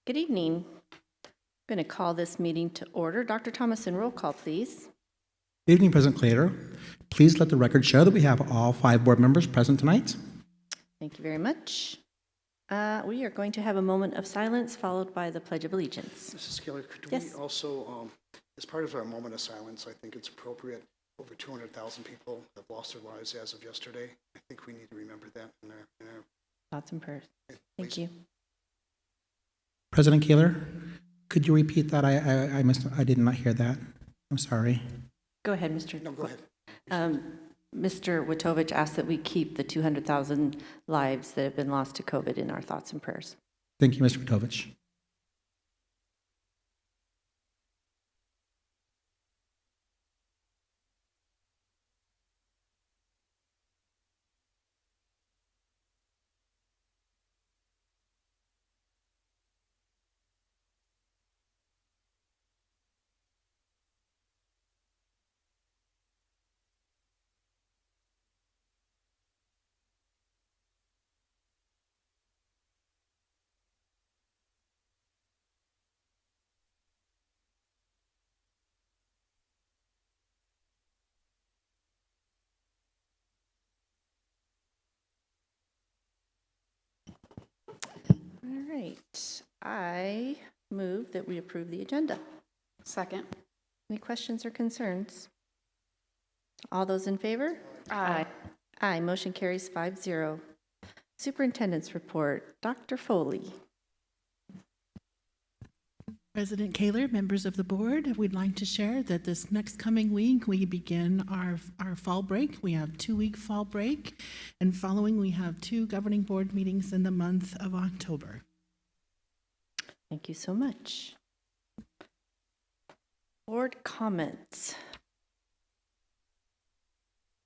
Good evening. I'm going to call this meeting to order. Dr. Thomason, roll call, please. Good evening, President Clater. Please let the record show that we have all 5 board members present tonight. Thank you very much. We are going to have a moment of silence followed by the Pledge of Allegiance. Mrs. Keller, could Yes. we also, as part of our moment of silence, I think it's appropriate, over 200,000 people have lost their lives as of yesterday. I think we need to remember that in our Thoughts and prayers. Thank you. President Kaler, could you repeat that? I missed. I did not hear that. I'm sorry. Go ahead, Mr. No, go ahead. Mr. Witovich asked that we keep the 200,000 lives that have been lost to COVID in our thoughts and prayers. Thank you, Mr. Vitovich. All right. I move that we approve the agenda. Second. Any questions or concerns? All those in favor? Aye. Aye. Motion carries 5-0. Superintendent's report. Dr. Foley. President Kaler, members of the board, we'd like to share that this next coming week we begin our fall break. We have 2-week fall break, and following we have 2 governing board meetings in the month of October. Thank you so much. Board comments.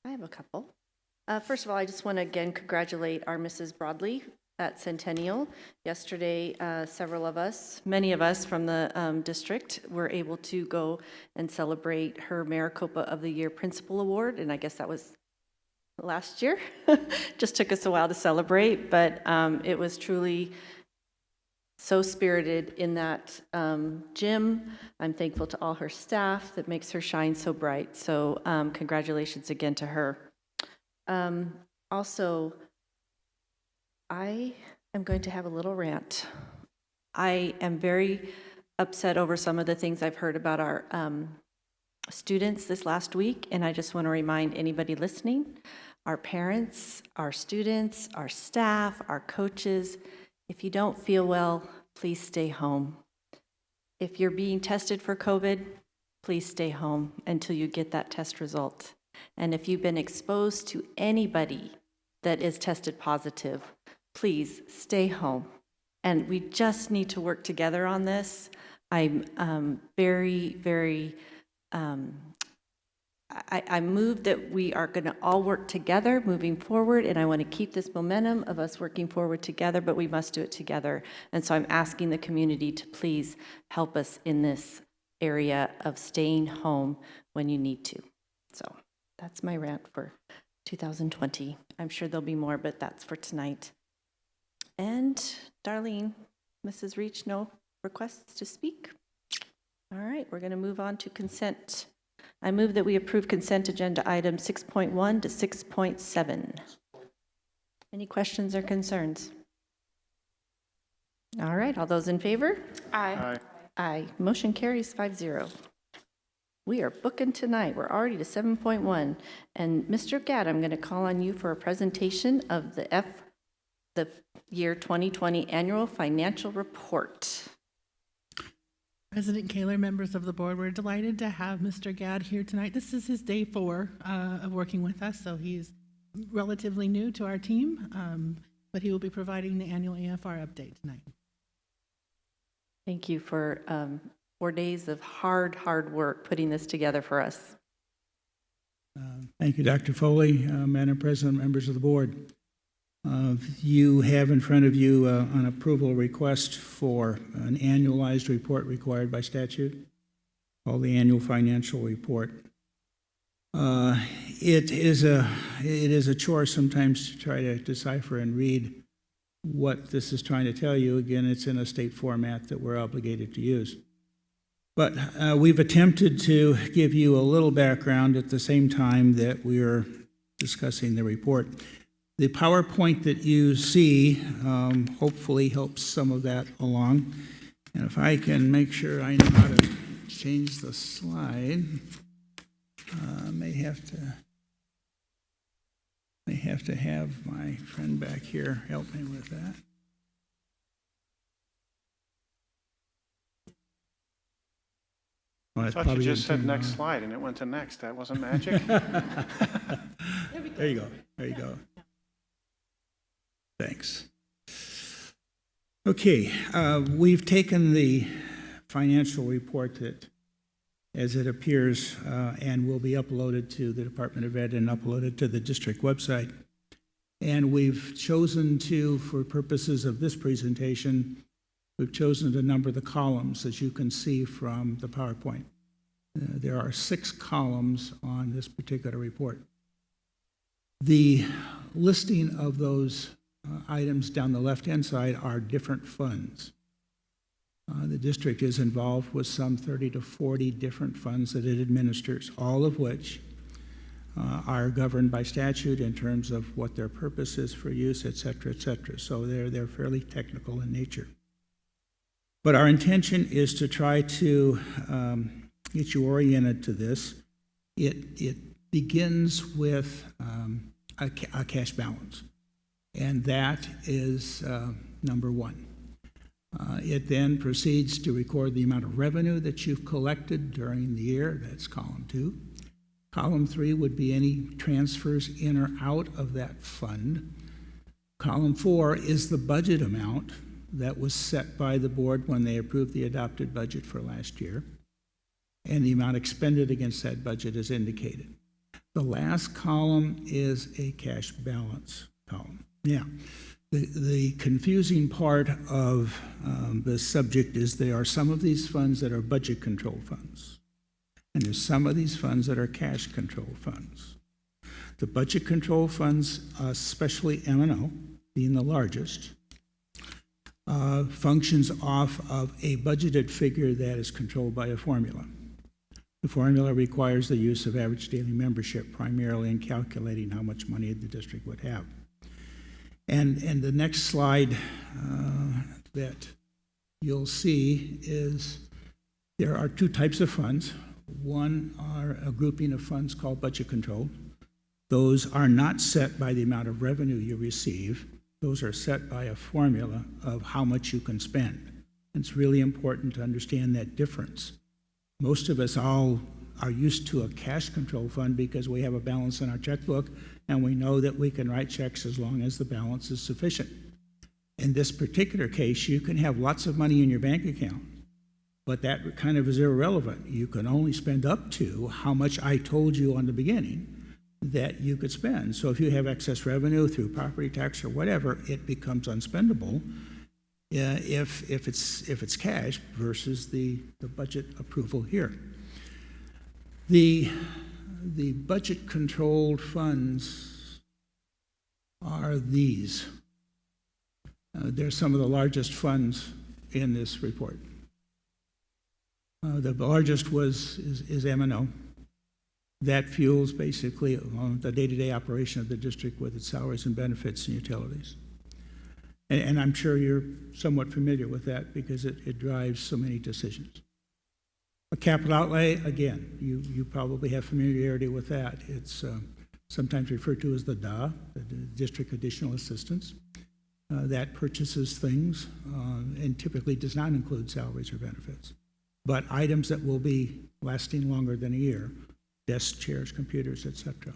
I have a couple. First of all, I just want to again congratulate our Mrs. Broadley at Centennial. Yesterday, many of us from the district were able to go and celebrate her Maricopa of the Year Principal Award, and I guess that was last year. Just took us a while to celebrate, but it was truly so spirited in that gym. I'm thankful to all her staff that makes her shine so bright. So congratulations again to her. Also, I am going to have a little rant. I am very upset over some of the things I've heard about our students this last week, and I just want to remind anybody listening, our parents, our students, our staff, our coaches, if you don't feel well, please stay home. If you're being tested for COVID, please stay home until you get that test result. And if you've been exposed to anybody that is tested positive, please stay home. And we just need to work together on this. I'm very I'm moved that we are going to all work together moving forward, and I want to keep this momentum of us working forward together, but we must do it together. And so I'm asking the community to please help us in this area of staying home when you need to. So that's my rant for 2020. I'm sure there'll be more, but that's for tonight. And Darlene, Mrs. Reach, no requests to speak? All right, we're going to move on to consent. I move that we approve consent agenda items 6.1 to 6.7. Any questions or concerns? All right, all those in favor? Aye. Aye. Motion carries 5-0. We are booking tonight. We're already to 7.1. And Mr. Gadd, I'm going to call on you for a presentation of the year 2020 annual financial report. President Kaler, members of the board, we're delighted to have Mr. Gadd here tonight. This is his day 4 of working with us, so he's relatively new to our team, but he will be providing the annual AFR update tonight. Thank you for 4 days of hard work putting this together for us. Thank you, Dr. Foley, Madam President, members of the board. You have in front of you an approval request for an annualized report required by statute, called the annual financial report. It is a chore sometimes to try to decipher and read what this is trying to tell you. Again, it's in a state format that we're obligated to use. But we've attempted to give you a little background at the same time that we are discussing the report. The PowerPoint that you see hopefully helps some of that along. And if I can make sure I know how to change the slide, may have to have my friend back here help me with that. Well, I that's thought you probably just said gonna next turn slide, and it went to next. That wasn't magic? on. There you go. There you go. Thanks. Okay, we've taken the financial report that, as it appears, and will be uploaded to the Department of Ed and uploaded to the district website. And we've chosen to, for purposes of this presentation, we've chosen to number the columns, as you can see from the PowerPoint. There are 6 columns on this particular report. The listing of those items down the left-hand side are different funds. The district is involved with some 30 to 40 different funds that it administers, all of which are governed by statute in terms of what their purpose is for use, et cetera, et cetera. So they're fairly technical in nature. But our intention is to try to get you oriented to this. It begins with a cash balance, and that is number 1. It then proceeds to record the amount of revenue that you've collected during the year. That's column 2. Column 3 would be any transfers in or out of that fund. Column 4 is the budget amount that was set by the board when they approved the adopted budget for last year, and the amount expended against that budget is indicated. The last column is a cash balance column. Yeah. The confusing part of the subject is there are some of these funds that are budget control funds, and there's some of these funds that are cash control funds. The budget control funds, especially M&O, being the largest, functions off of a budgeted figure that is controlled by a formula. The formula requires the use of average daily membership, primarily in calculating how much money the district would have. And the next slide that you'll see is there are 2 types of funds. One are a grouping of funds called budget control. Those are not set by the amount of revenue you receive. Those are set by a formula of how much you can spend. It's really important to understand that difference. Most of us all are used to a cash control fund because we have a balance in our checkbook and we know that we can write checks as long as the balance is sufficient. In this particular case, you can have lots of money in your bank account, but that kind of is irrelevant. You can only spend up to how much I told you on the beginning that you could spend. So if you have excess revenue through property tax or whatever, it becomes unspendable if it's cash versus the budget approval here. The budget controlled funds are these. They're some of the largest funds in this report. The largest is M&O. That fuels basically the day-to-day operation of the district with its salaries and benefits and utilities. And I'm sure you're somewhat familiar with that because it drives so many decisions. A capital outlay, again, you probably have familiarity with that. It's sometimes referred to as the DA, the District Additional Assistance. That purchases things and typically does not include salaries or benefits, but items that will be lasting longer than a year, desks, chairs, computers, etc.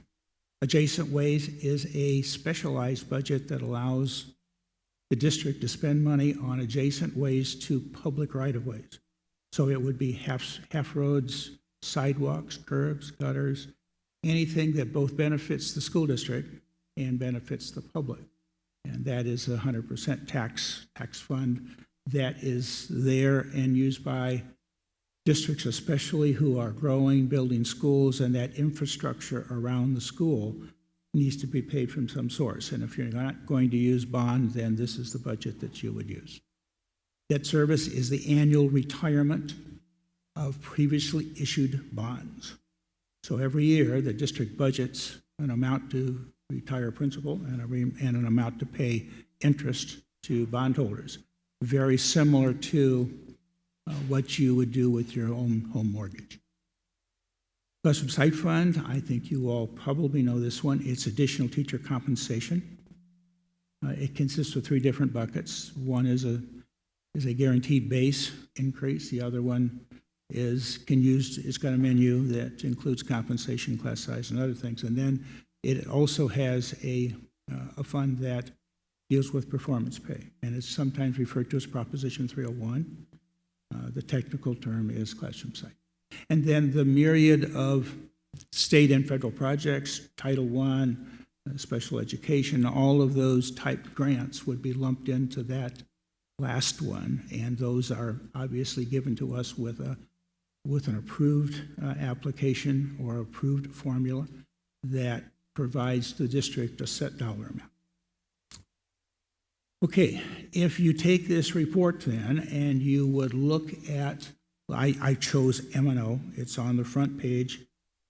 Adjacent ways is a specialized budget that allows the district to spend money on adjacent ways to public right-of-ways. So it would be half roads, sidewalks, curbs, gutters, anything that both benefits the school district and benefits the public. And that is a 100% tax fund that is there and used by districts especially who are growing, building schools, and that infrastructure around the school needs to be paid from some source. And if you're not going to use bond, then this is the budget that you would use. Debt service is the annual retirement of previously issued bonds. So every year, the district budgets an amount to retire principal and an amount to pay interest to bondholders. Very similar to what you would do with your own home mortgage. Custom Site Fund, I think you all probably know this one. It's additional teacher compensation. It consists of 3 different buckets. One is a guaranteed base increase. The other one it's got a menu that includes compensation, class size, and other things. And then it also has a fund that deals with performance pay, and it's sometimes referred to as Proposition 301. The technical term is classroom site. And then the myriad of state and federal projects, Title I, special education, all of those type grants would be lumped into that last one, and those are obviously given to us with an approved application or approved formula that provides the district a set dollar amount. Okay, if you take this report then and you would look at, I chose M&O, it's on the front page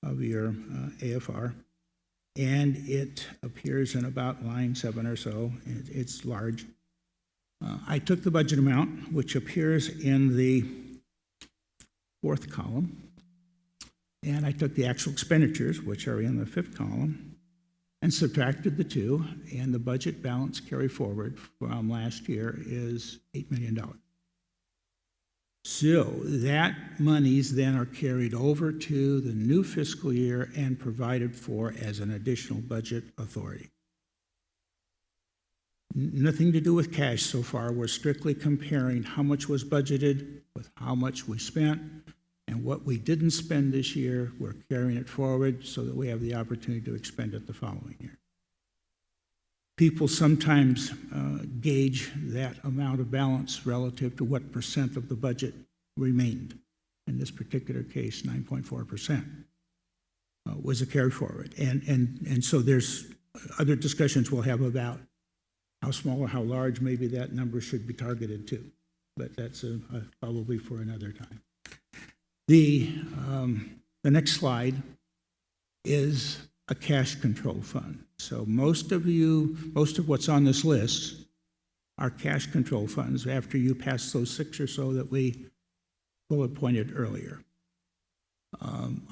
of your AFR, and it appears in about line 7 or so. It's large. I took the budget amount, which appears in the 4th column, and I took the actual expenditures, which are in the 5th column, and subtracted the two, and the budget balance carry forward from last year is $8 million. So that monies then are carried over to the new fiscal year and provided for as an additional budget authority. Nothing to do with cash so far. We're strictly comparing how much was budgeted with how much we spent, and what we didn't spend this year, we're carrying it forward so that we have the opportunity to expend it the following year. People sometimes gauge that amount of balance relative to what percent of the budget remained. In this particular case, 9.4% was a carry forward. And so there's other discussions we'll have about how small or how large maybe that number should be targeted to, but that's probably for another time. The next slide is a cash control fund. So most of what's on this list are cash control funds after you pass those 6 or so that we bullet pointed earlier.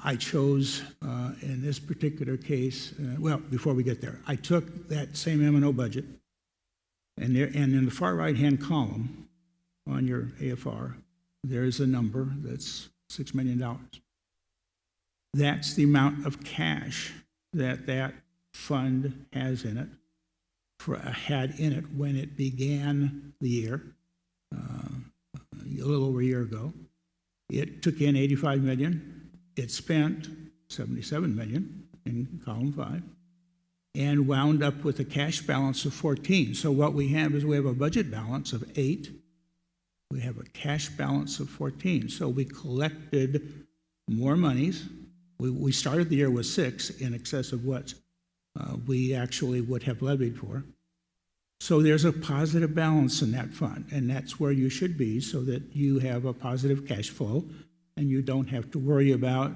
I chose, in this particular case, well, before we get there, I took that same M&O budget, and in the far right-hand column on your AFR, there's a number that's $6 million. That's the amount of cash that fund has in it, had in it when it began the year, a little over a year ago. It took in $85 million. It spent $77 million in column 5 and wound up with a cash balance of 14. So what we have is we have a budget balance of 8. We have a cash balance of 14. So we collected more monies. We started the year with 6 in excess of what we actually would have levied for. So there's a positive balance in that fund, and that's where you should be so that you have a positive cash flow and you don't have to worry about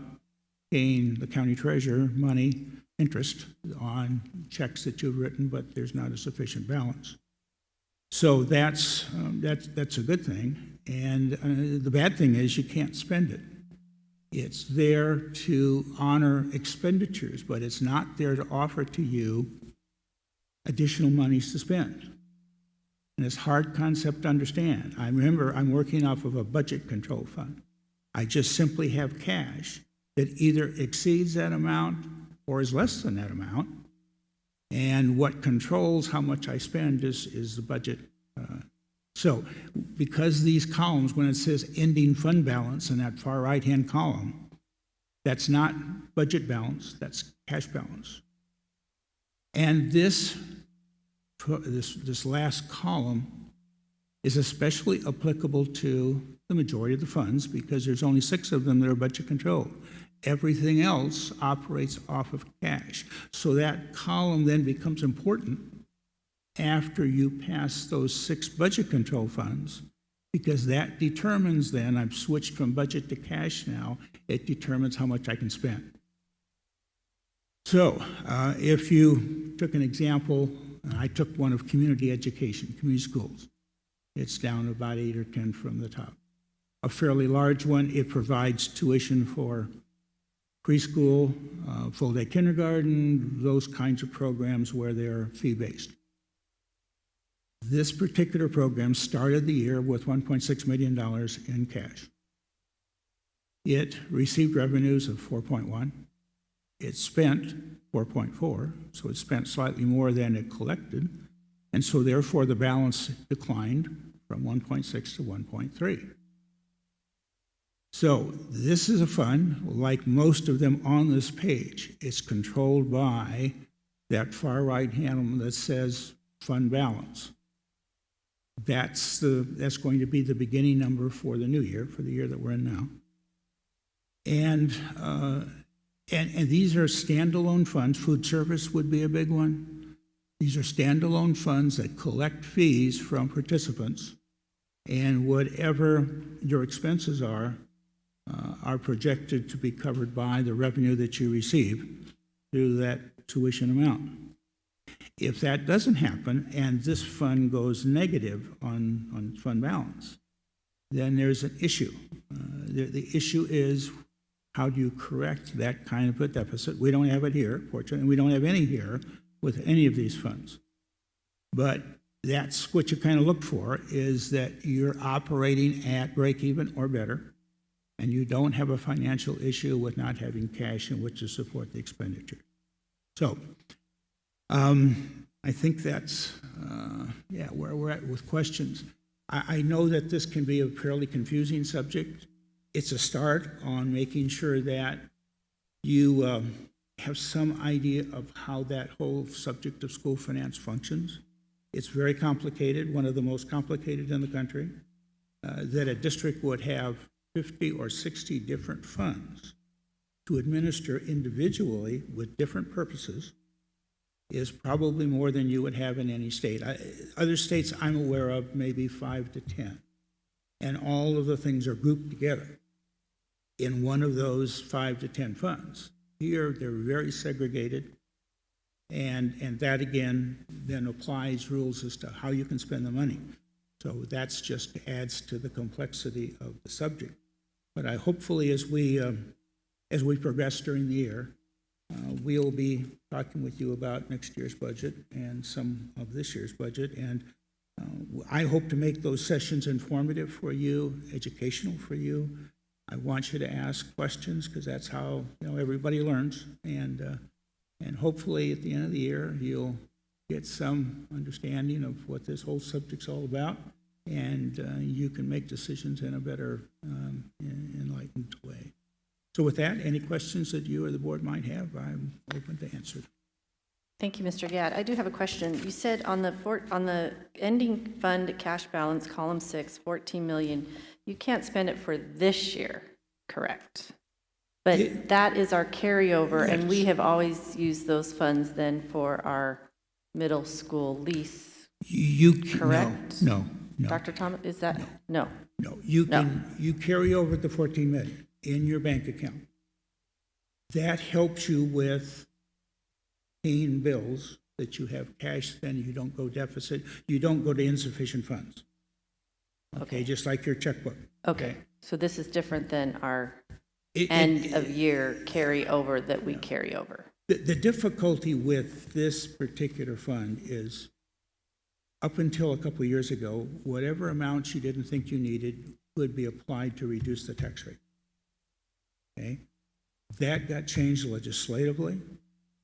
paying the county treasurer money, interest on checks that you've written, but there's not a sufficient balance. So that's a good thing, and the bad thing is you can't spend it. It's there to honor expenditures, but it's not there to offer to you additional monies to spend. And it's a hard concept to understand. I remember I'm working off of a budget control fund. I just simply have cash that either exceeds that amount or is less than that amount. And what controls how much I spend is the budget. So because these columns, when it says ending fund balance in that far right-hand column, that's not budget balance, that's cash balance. And this last column is especially applicable to the majority of the funds because there's only 6 of them that are budget controlled. Everything else operates off of cash. So that column then becomes important after you pass those 6 budget control funds, because that determines then, I've switched from budget to cash now, it determines how much I can spend. So if you took an example, I took one of community education, community schools. It's down about 8 or 10 from the top. A fairly large one, it provides tuition for preschool, full-day kindergarten, those kinds of programs where they're fee-based. This particular program started the year with $1.6 million in cash. It received revenues of 4.1. It spent 4.4, so it spent slightly more than it collected, and so therefore the balance declined from 1.6 to 1.3. So this is a fund, like most of them on this page. It's controlled by that far right hand that says fund balance. That's going to be the beginning number for the new year, for the year that we're in now. And these are standalone funds. Food service would be a big one. These are standalone funds that collect fees from participants, and whatever your expenses are projected to be covered by the revenue that you receive through that tuition amount. If that doesn't happen and this fund goes negative on fund balance, then there's an issue. The issue is, how do you correct that kind of a deficit? We don't have it here, fortunately. We don't have any here with any of these funds. But that's what you kind of look for, is that you're operating at break even or better, and you don't have a financial issue with not having cash in which to support the expenditure. So I think that's where we're at with questions. I know that this can be a fairly confusing subject. It's a start on making sure that you have some idea of how that whole subject of school finance functions. It's very complicated, one of the most complicated in the country, that a district would have 50 or 60 different funds to administer individually with different purposes is probably more than you would have in any state. Other states I'm aware of, maybe 5 to 10. And all of the things are grouped together in one of those 5 to 10 funds. Here, they're very segregated. And that, again, then applies rules as to how you can spend the money. So that's just adds to the complexity of the subject. But hopefully, as we progress during the year, we'll be talking with you about next year's budget and some of this year's budget. And I hope to make those sessions informative for you, educational for you. I want you to ask questions, because that's how everybody learns. And hopefully, at the end of the year, you'll get some understanding of what this whole subject's all about, and you can make decisions in a better, enlightened way. So with that, any questions that you or the board might have, I'm open to answer. Thank you, Mr. Gadd. I do have a question. You said on the ending fund cash balance, column 6, 14 million, you can't spend it for this year, correct? But that is our carryover, and we have always used those funds then for our middle school lease. Correct? No. Dr. Thomas, is that? No. You carry over the 14 million in your bank account. That helps you with paying bills that you have cash spend. You don't go deficit. You don't go to insufficient funds. Okay, just like your checkbook. Okay. So this is different than our end of year carryover that we carry over. The difficulty with this particular fund is, up until a couple of years ago, whatever amounts you didn't think you needed could be applied to reduce the tax rate. Okay? That got changed legislatively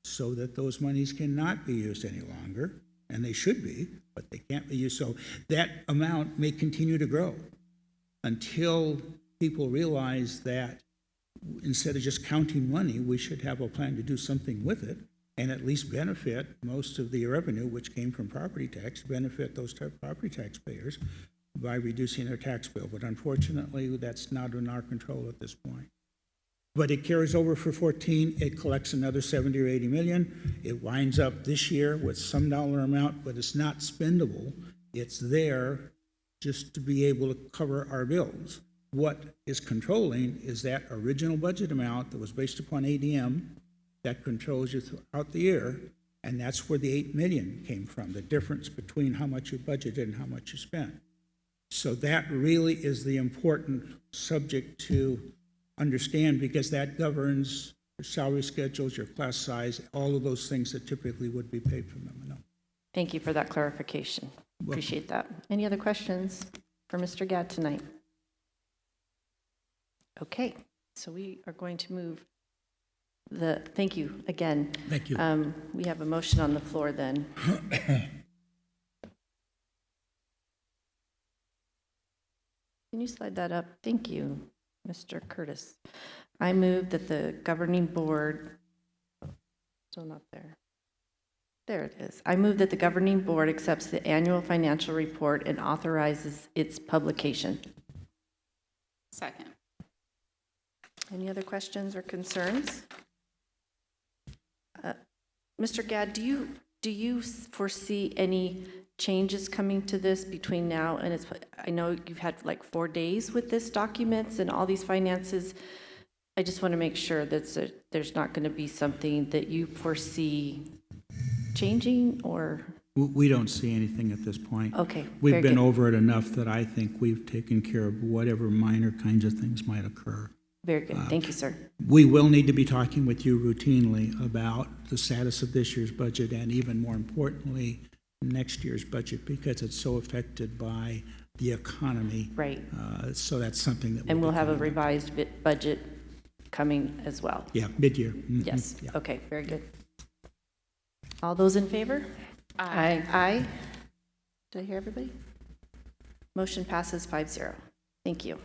so that those monies cannot be used any longer, and they should be, but they can't be used. So that amount may continue to grow until people realize that instead of just counting money, we should have a plan to do something with it and at least benefit most of the revenue, which came from property tax, benefit those property taxpayers by reducing their tax bill. But unfortunately, that's not in our control at this point. But it carries over for 14, it collects another 70 or 80 million. It winds up this year with some dollar amount, but it's not spendable. It's there just to be able to cover our bills. What is controlling is that original budget amount that was based upon ADM that controls you throughout the year, and that's where the 8 million came from, the difference between how much you budgeted and how much you spent. So that really is the important subject to understand, because that governs your salary schedules, your class size, all of those things that typically would be paid from them. Thank you for that clarification. Appreciate that. Any other questions for Mr. Gadd tonight? Okay, so we are going to move thank you again. Thank you. We have a motion on the floor then. Can you slide that up? Thank you, Mr. Curtis. I move that the governing board, still not there. There it is. I move that the governing board accepts the annual financial report and authorizes its publication. Second. Any other questions or concerns? Mr. Gadd, do you foresee any changes coming to this between now and I know you've had like 4 days with this documents and all these finances. I just want to make sure that there's not going to be something that you foresee changing or? We don't see anything at this point. Okay. We've very been good. over it enough that I think we've taken care of whatever minor kinds of things might occur. Very good. Thank you, sir. We will need to be talking with you routinely about the status of this year's budget and even more importantly, next year's budget, because it's so affected by the economy. Right. So that's something that And we'll have a coming up. revised budget coming as well. Yeah, mid-year. Mhm. Yes. Yeah. Okay, very good. All those in favor? Aye. Aye. Did I hear everybody? Motion passes 5-0. Thank you.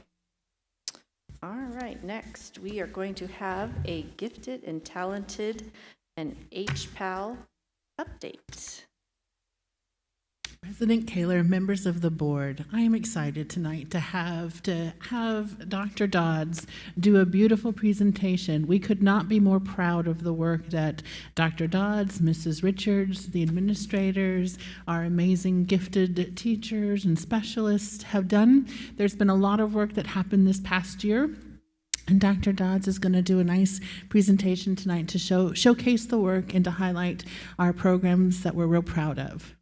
All right, next we are going to have a gifted and talented and HPAL update. President Kaler, members of the board, I am excited tonight to have Dr. Dodds do a beautiful presentation. We could not be more proud of the work that Dr. Dodds, Mrs. Richards, the administrators, our amazing gifted teachers and specialists have done. There's been a lot of work that happened this past year. And Dr. Dodds is going to do a nice presentation tonight to showcase the work and to highlight our programs that we're real proud of.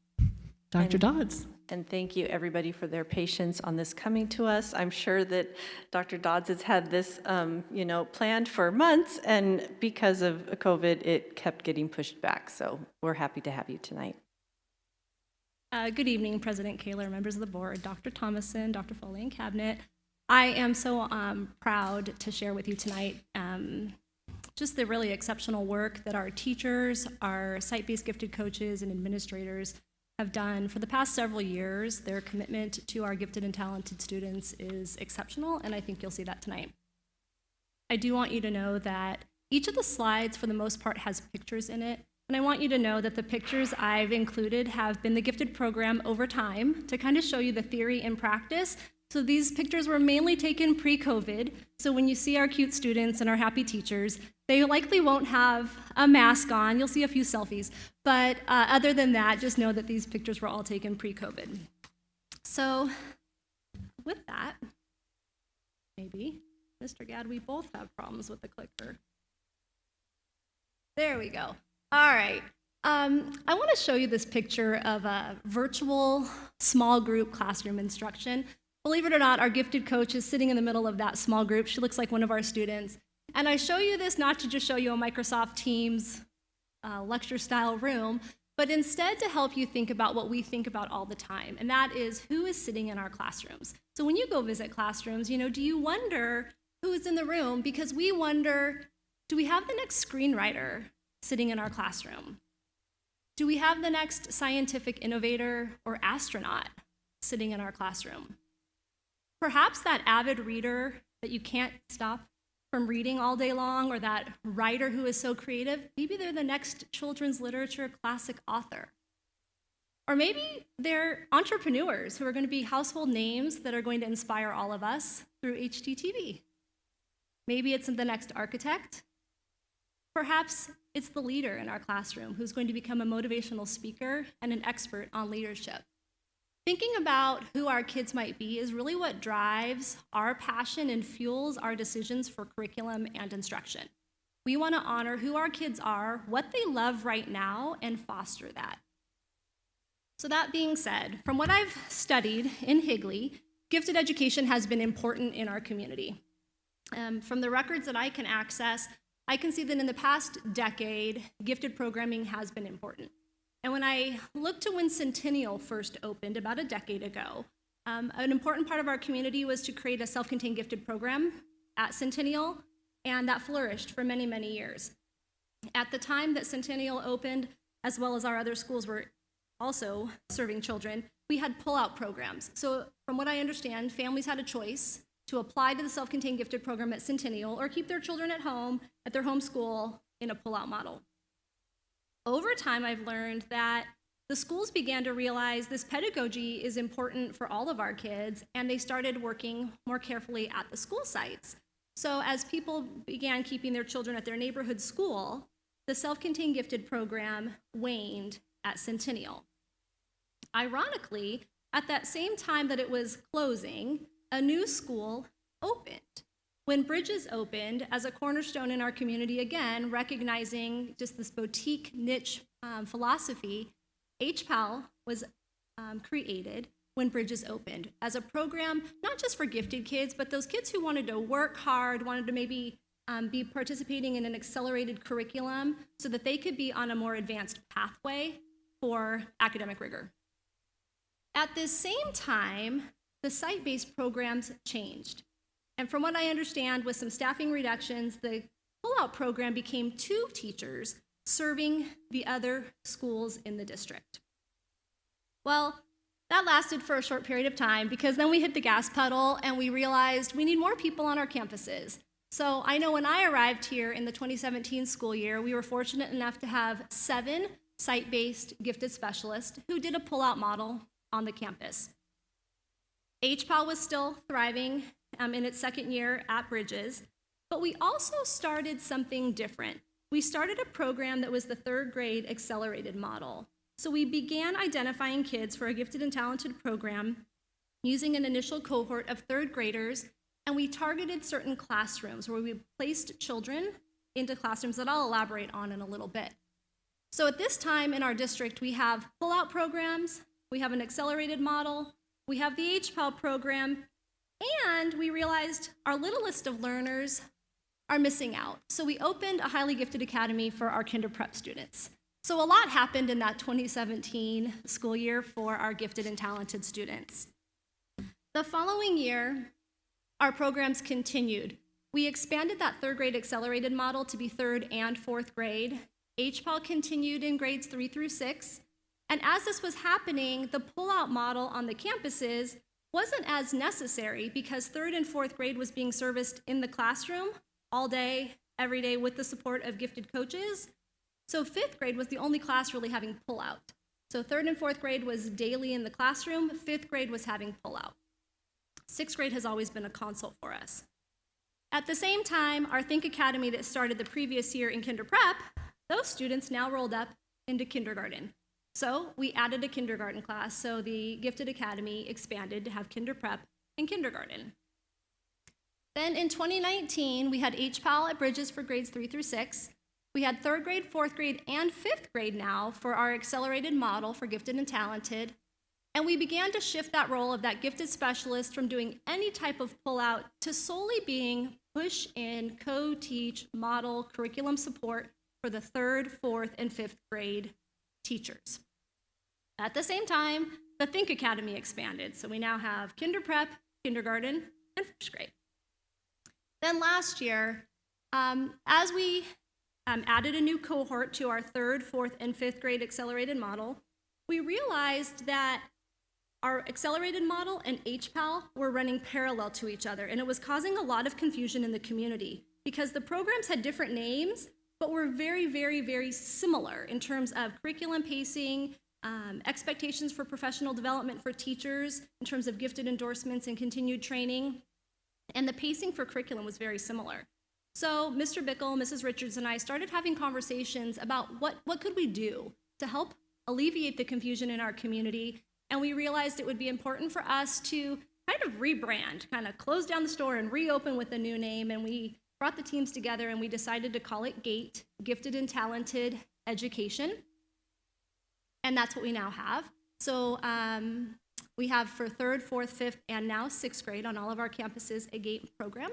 Dr. Dodds. And thank you, everybody, for their patience on this coming to us. I'm sure that Dr. Dodds has had this, planned for months, and because of COVID, it kept getting pushed back. So we're happy to have you tonight. Good evening, President Kaler, members of the board, Dr. Thomason, Dr. Foley, and Cabinet. I am so proud to share with you tonight just the really exceptional work that our teachers, our site-based gifted coaches, and administrators have done for the past several years. Their commitment to our gifted and talented students is exceptional, and I think you'll see that tonight. I do want you to know that each of the slides, for the most part, has pictures in it, and I want you to know that the pictures I've included have been the gifted program over time to kind of show you the theory and practice. So these pictures were mainly taken pre-COVID, so when you see our cute students and our happy teachers, they likely won't have a mask on. You'll see a few selfies. But other than that, just know that these pictures were all taken pre-COVID. So with that, maybe, Mr. Gadd, we both have problems with the clicker. There we go. All right. I want to show you this picture of a virtual small group classroom instruction. Believe it or not, our gifted coach is sitting in the middle of that small group. She looks like one of our students. And I show you this not to just show you a Microsoft Teams lecture-style room, but instead to help you think about what we think about all the time, and that is who is sitting in our classrooms. So when you go visit classrooms, do you wonder who is in the room? Because we wonder, do we have the next screenwriter sitting in our classroom? Do we have the next scientific innovator or astronaut sitting in our classroom? Perhaps that avid reader that you can't stop from reading all day long, or that writer who is so creative, maybe they're the next children's literature classic author. Or maybe they're entrepreneurs who are going to be household names that are going to inspire all of us through HGTV. Maybe it's the next architect. Perhaps it's the leader in our classroom who's going to become a motivational speaker and an expert on leadership. Thinking about who our kids might be is really what drives our passion and fuels our decisions for curriculum and instruction. We want to honor who our kids are, what they love right now, and foster that. So that being said, from what I've studied in Higley, gifted education has been important in our community. From the records that I can access, I can see that in the past decade, gifted programming has been important. And when I look to when Centennial first opened about a decade ago, an important part of our community was to create a self-contained gifted program at Centennial, and that flourished for many, many years. At the time that Centennial opened, as well as our other schools were also serving children, we had pull-out programs. So from what I understand, families had a choice to apply to the self-contained gifted program at Centennial or keep their children at home at their home school in a pull-out model. Over time, I've learned that the schools began to realize this pedagogy is important for all of our kids, and they started working more carefully at the school sites. So as people began keeping their children at their neighborhood school, the self-contained gifted program waned at Centennial. Ironically, at that same time that it was closing, a new school opened. When Bridges opened as a cornerstone in our community, again, recognizing just this boutique niche philosophy, HPAL was created when Bridges opened as a program, not just for gifted kids, but those kids who wanted to work hard, wanted to maybe be participating in an accelerated curriculum so that they could be on a more advanced pathway for academic rigor. At this same time, the site-based programs changed. And from what I understand, with some staffing reductions, the pull-out program became 2 teachers serving the other schools in the district. Well, that lasted for a short period of time because then we hit the gas pedal and we realized we need more people on our campuses. So I know when I arrived here in the 2017 school year, we were fortunate enough to have 7 site-based gifted specialists who did a pull-out model on the campus. HPAL was still thriving in its second year at Bridges, but we also started something different. We started a program that was the 3rd grade accelerated model. So we began identifying kids for a gifted and talented program using an initial cohort of 3rd graders, and we targeted certain classrooms where we placed children into classrooms that I'll elaborate on in a little bit. So at this time in our district, we have pull-out programs, we have an accelerated model, we have the HPAL program, and we realized our littlest of learners are missing out. So we opened a highly gifted academy for our kinder prep students. So a lot happened in that 2017 school year for our gifted and talented students. The following year, our programs continued. We expanded that 3rd grade accelerated model to be 3rd and 4th grade. HPAL continued in grades 3 through 6. And as this was happening, the pull-out model on the campuses wasn't as necessary because 3rd and 4th grade was being serviced in the classroom all day, every day with the support of gifted coaches. So 5th grade was the only class really having pull-out. So 3rd and 4th grade was daily in the classroom, 5th grade was having pull-out. 6th grade has always been a consult for us. At the same time, our Think Academy that started the previous year in kinder prep, those students now rolled up into kindergarten. So we added a kindergarten class, so the Gifted Academy expanded to have kinder prep and kindergarten. Then in 2019, we had HPAL at Bridges for grades 3 through 6. We had 3rd grade, 4th grade, and 5th grade now for our accelerated model for gifted and talented. And we began to shift that role of that gifted specialist from doing any type of pull-out to solely being push-in, co-teach, model, curriculum support for the 3rd, 4th, and 5th grade teachers. At the same time, the Think Academy expanded. So we now have kinder prep, kindergarten, and 1st grade. Then last year, as we added a new cohort to our 3rd, 4th, and 5th grade accelerated model, we realized that our accelerated model and HPAL were running parallel to each other, and it was causing a lot of confusion in the community because the programs had different names, but were very, very, very similar in terms of curriculum pacing, expectations for professional development for teachers in terms of gifted endorsements and continued training, and the pacing for curriculum was very similar. So Mr. Bickle, Mrs. Richards, and I started having conversations about what could we do to help alleviate the confusion in our community, and we realized it would be important for us to kind of rebrand, kind of close down the store and reopen with a new name, and we brought the teams together and we decided to call it GATE, Gifted and Talented Education, and that's what we now have. So we have for 3rd, 4th, 5th, and now 6th grade on all of our campuses a GATE program.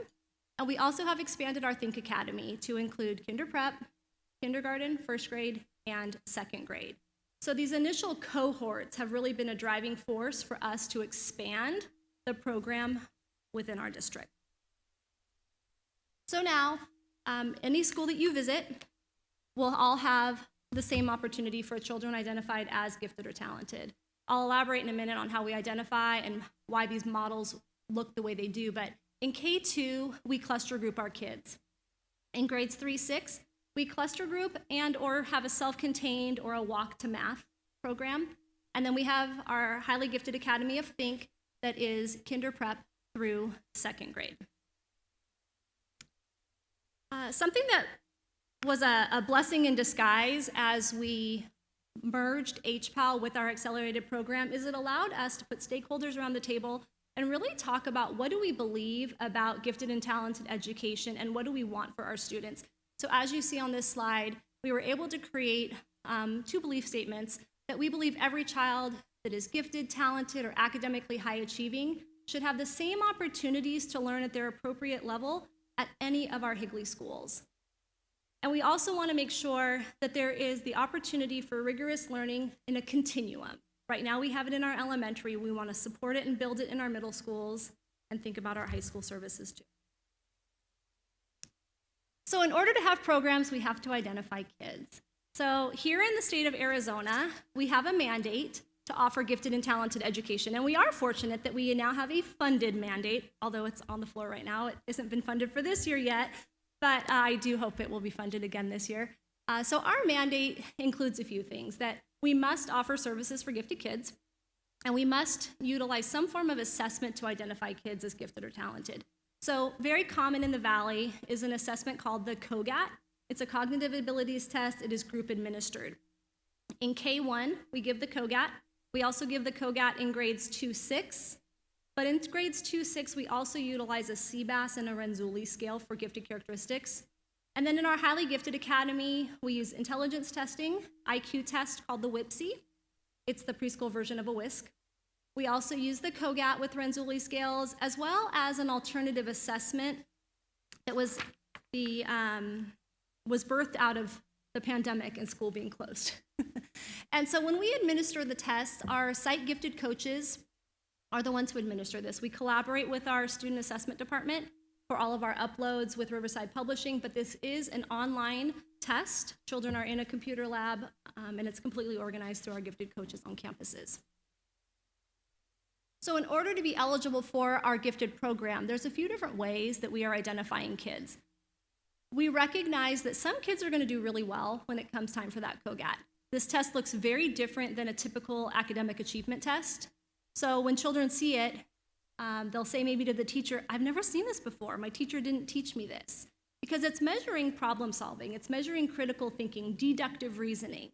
And we also have expanded our Think Academy to include kinder prep, kindergarten, 1st grade, and 2nd grade. So these initial cohorts have really been a driving force for us to expand the program within our district. So now, any school that you visit will all have the same opportunity for children identified as gifted or talented. I'll elaborate in a minute on how we identify and why these models look the way they do, but in K2, we cluster group our kids. In grades 3-6, we cluster group and or have a self-contained or a walk to math program. And then we have our highly gifted Academy of Think that is kinder prep through 2nd grade. Something that was a blessing in disguise as we merged HPAL with our accelerated program is it allowed us to put stakeholders around the table and really talk about what do we believe about gifted and talented education and what do we want for our students. So as you see on this slide, we were able to create 2 belief statements that we believe every child that is gifted, talented, or academically high achieving should have the same opportunities to learn at their appropriate level at any of our Higley schools. And we also want to make sure that there is the opportunity for rigorous learning in a continuum. Right now we have it in our elementary. We want to support it and build it in our middle schools and think about our high school services too. So in order to have programs, we have to identify kids. So here in the state of Arizona, we have a mandate to offer gifted and talented education. And we are fortunate that we now have a funded mandate, although it's on the floor right now. It hasn't been funded for this year yet, but I do hope it will be funded again this year. So our mandate includes a few things, that we must offer services for gifted kids, and we must utilize some form of assessment to identify kids as gifted or talented. So very common in the Valley is an assessment called the COGAT. It's a cognitive abilities test. It is group administered. In K1, we give the COGAT. We also give the COGAT in grades 2-6, but in grades 2-6, we also utilize a SiteBased and a Renzulli scale for gifted characteristics. And then in our highly gifted academy, we use intelligence testing, IQ test called the WIPSI. It's the preschool version of a WISC. We also use the COGAT with Renzulli scales, as well as an alternative assessment that was birthed out of the pandemic and school being closed. And so when we administer the tests, our site gifted coaches are the ones who administer this. We collaborate with our student assessment department for all of our uploads with Riverside Publishing, but this is an online test. Children are in a computer lab, and it's completely organized through our gifted coaches on campuses. So in order to be eligible for our gifted program, there's a few different ways that we are identifying kids. We recognize that some kids are going to do really well when it comes time for that COGAT. This test looks very different than a typical academic achievement test. So when children see it, they'll say maybe to the teacher, I've never seen this before. My teacher didn't teach me this. Because it's measuring problem solving. It's measuring critical thinking, deductive reasoning.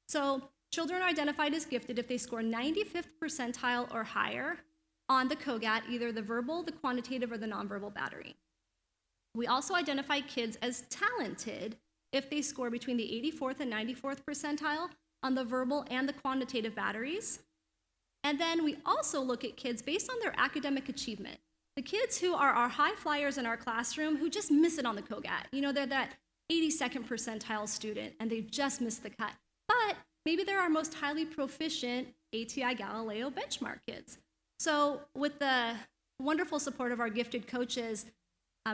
So children are identified as gifted if they score 95th percentile or higher on the COGAT, either the verbal, the quantitative, or the nonverbal battery. We also identify kids as talented if they score between the 84th and 94th percentile on the verbal and the quantitative batteries. And then we also look at kids based on their academic achievement. The kids who are our high flyers in our classroom who just miss it on the COGAT. You know, they're that 82nd percentile student and they just missed the cut. But maybe they're our most highly proficient ATI Galileo benchmark kids. So with the wonderful support of our gifted coaches,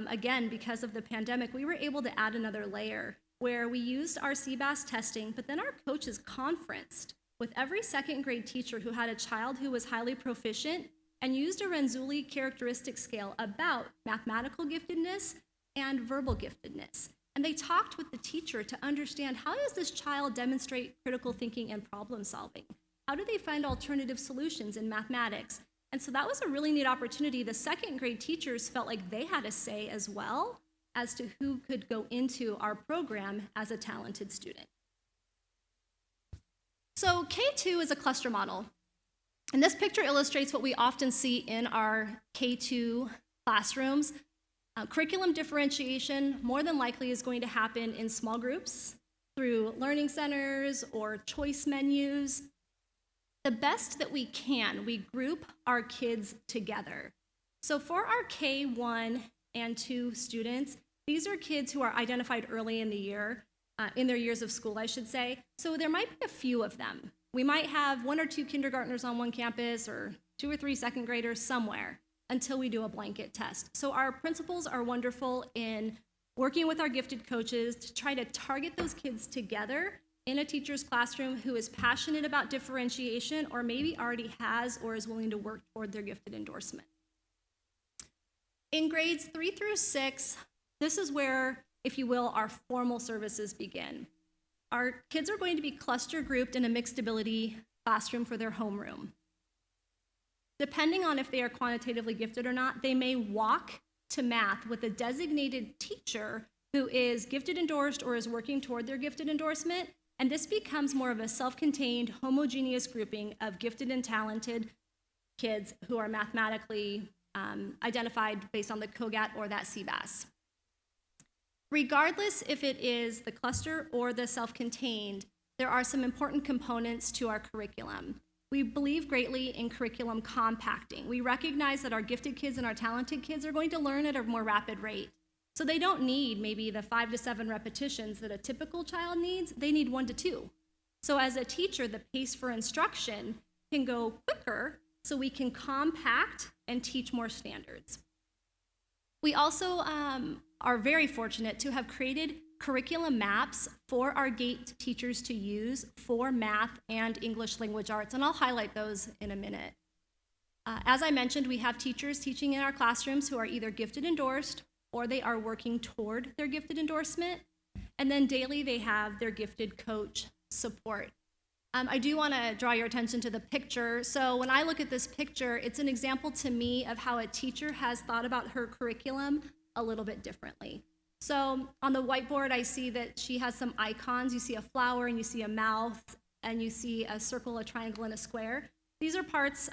again, because of the pandemic, we were able to add another layer where we used our SiteBased testing, but then our coaches conferenced with every 2nd grade teacher who had a child who was highly proficient and used a Renzulli characteristic scale about mathematical giftedness and verbal giftedness. And they talked with the teacher to understand, how does this child demonstrate critical thinking and problem solving? How do they find alternative solutions in mathematics? And so that was a really neat opportunity. The 2nd grade teachers felt like they had a say as well as to who could go into our program as a talented student. So K2 is a cluster model. And this picture illustrates what we often see in our K2 classrooms. Curriculum differentiation more than likely is going to happen in small groups through learning centers or choice menus. The best that we can, we group our kids together. So for our K1 and 2 students, these are kids who are identified early in the year, in their years of school, I should say. So there might be a few of them. We might have 1 or 2 kindergartners on one campus or 2 or 3 second graders somewhere until we do a blanket test. So our principals are wonderful in working with our gifted coaches to try to target those kids together in a teacher's classroom who is passionate about differentiation or maybe already has or is willing to work toward their gifted endorsement. In grades 3 through 6, this is where, if you will, our formal services begin. Our kids are going to be cluster grouped in a mixed ability classroom for their homeroom. Depending on if they are quantitatively gifted or not, they may walk to math with a designated teacher who is gifted endorsed or is working toward their gifted endorsement, and this becomes more of a self-contained, homogeneous grouping of gifted and talented kids who are mathematically identified based on the COGAT or that CBAS. Regardless if it is the cluster or the self-contained, there are some important components to our curriculum. We believe greatly in curriculum compacting. We recognize that our gifted kids and our talented kids are going to learn at a more rapid rate. So they don't need maybe the 5 to 7 repetitions that a typical child needs, they need 1 to 2. So as a teacher, the pace for instruction can go quicker so we can compact and teach more standards. We also are very fortunate to have created curriculum maps for our GATE teachers to use for math and English language arts, and I'll highlight those in a minute. As I mentioned, we have teachers teaching in our classrooms who are either gifted endorsed or they are working toward their gifted endorsement, and then daily they have their gifted coach support. I do want to draw your attention to the picture. So when I look at this picture, it's an example to me of how a teacher has thought about her curriculum a little bit differently. So on the whiteboard, I see that she has some icons. You see a flower, and you see a mouth, and you see a circle, a triangle, and a square. These are parts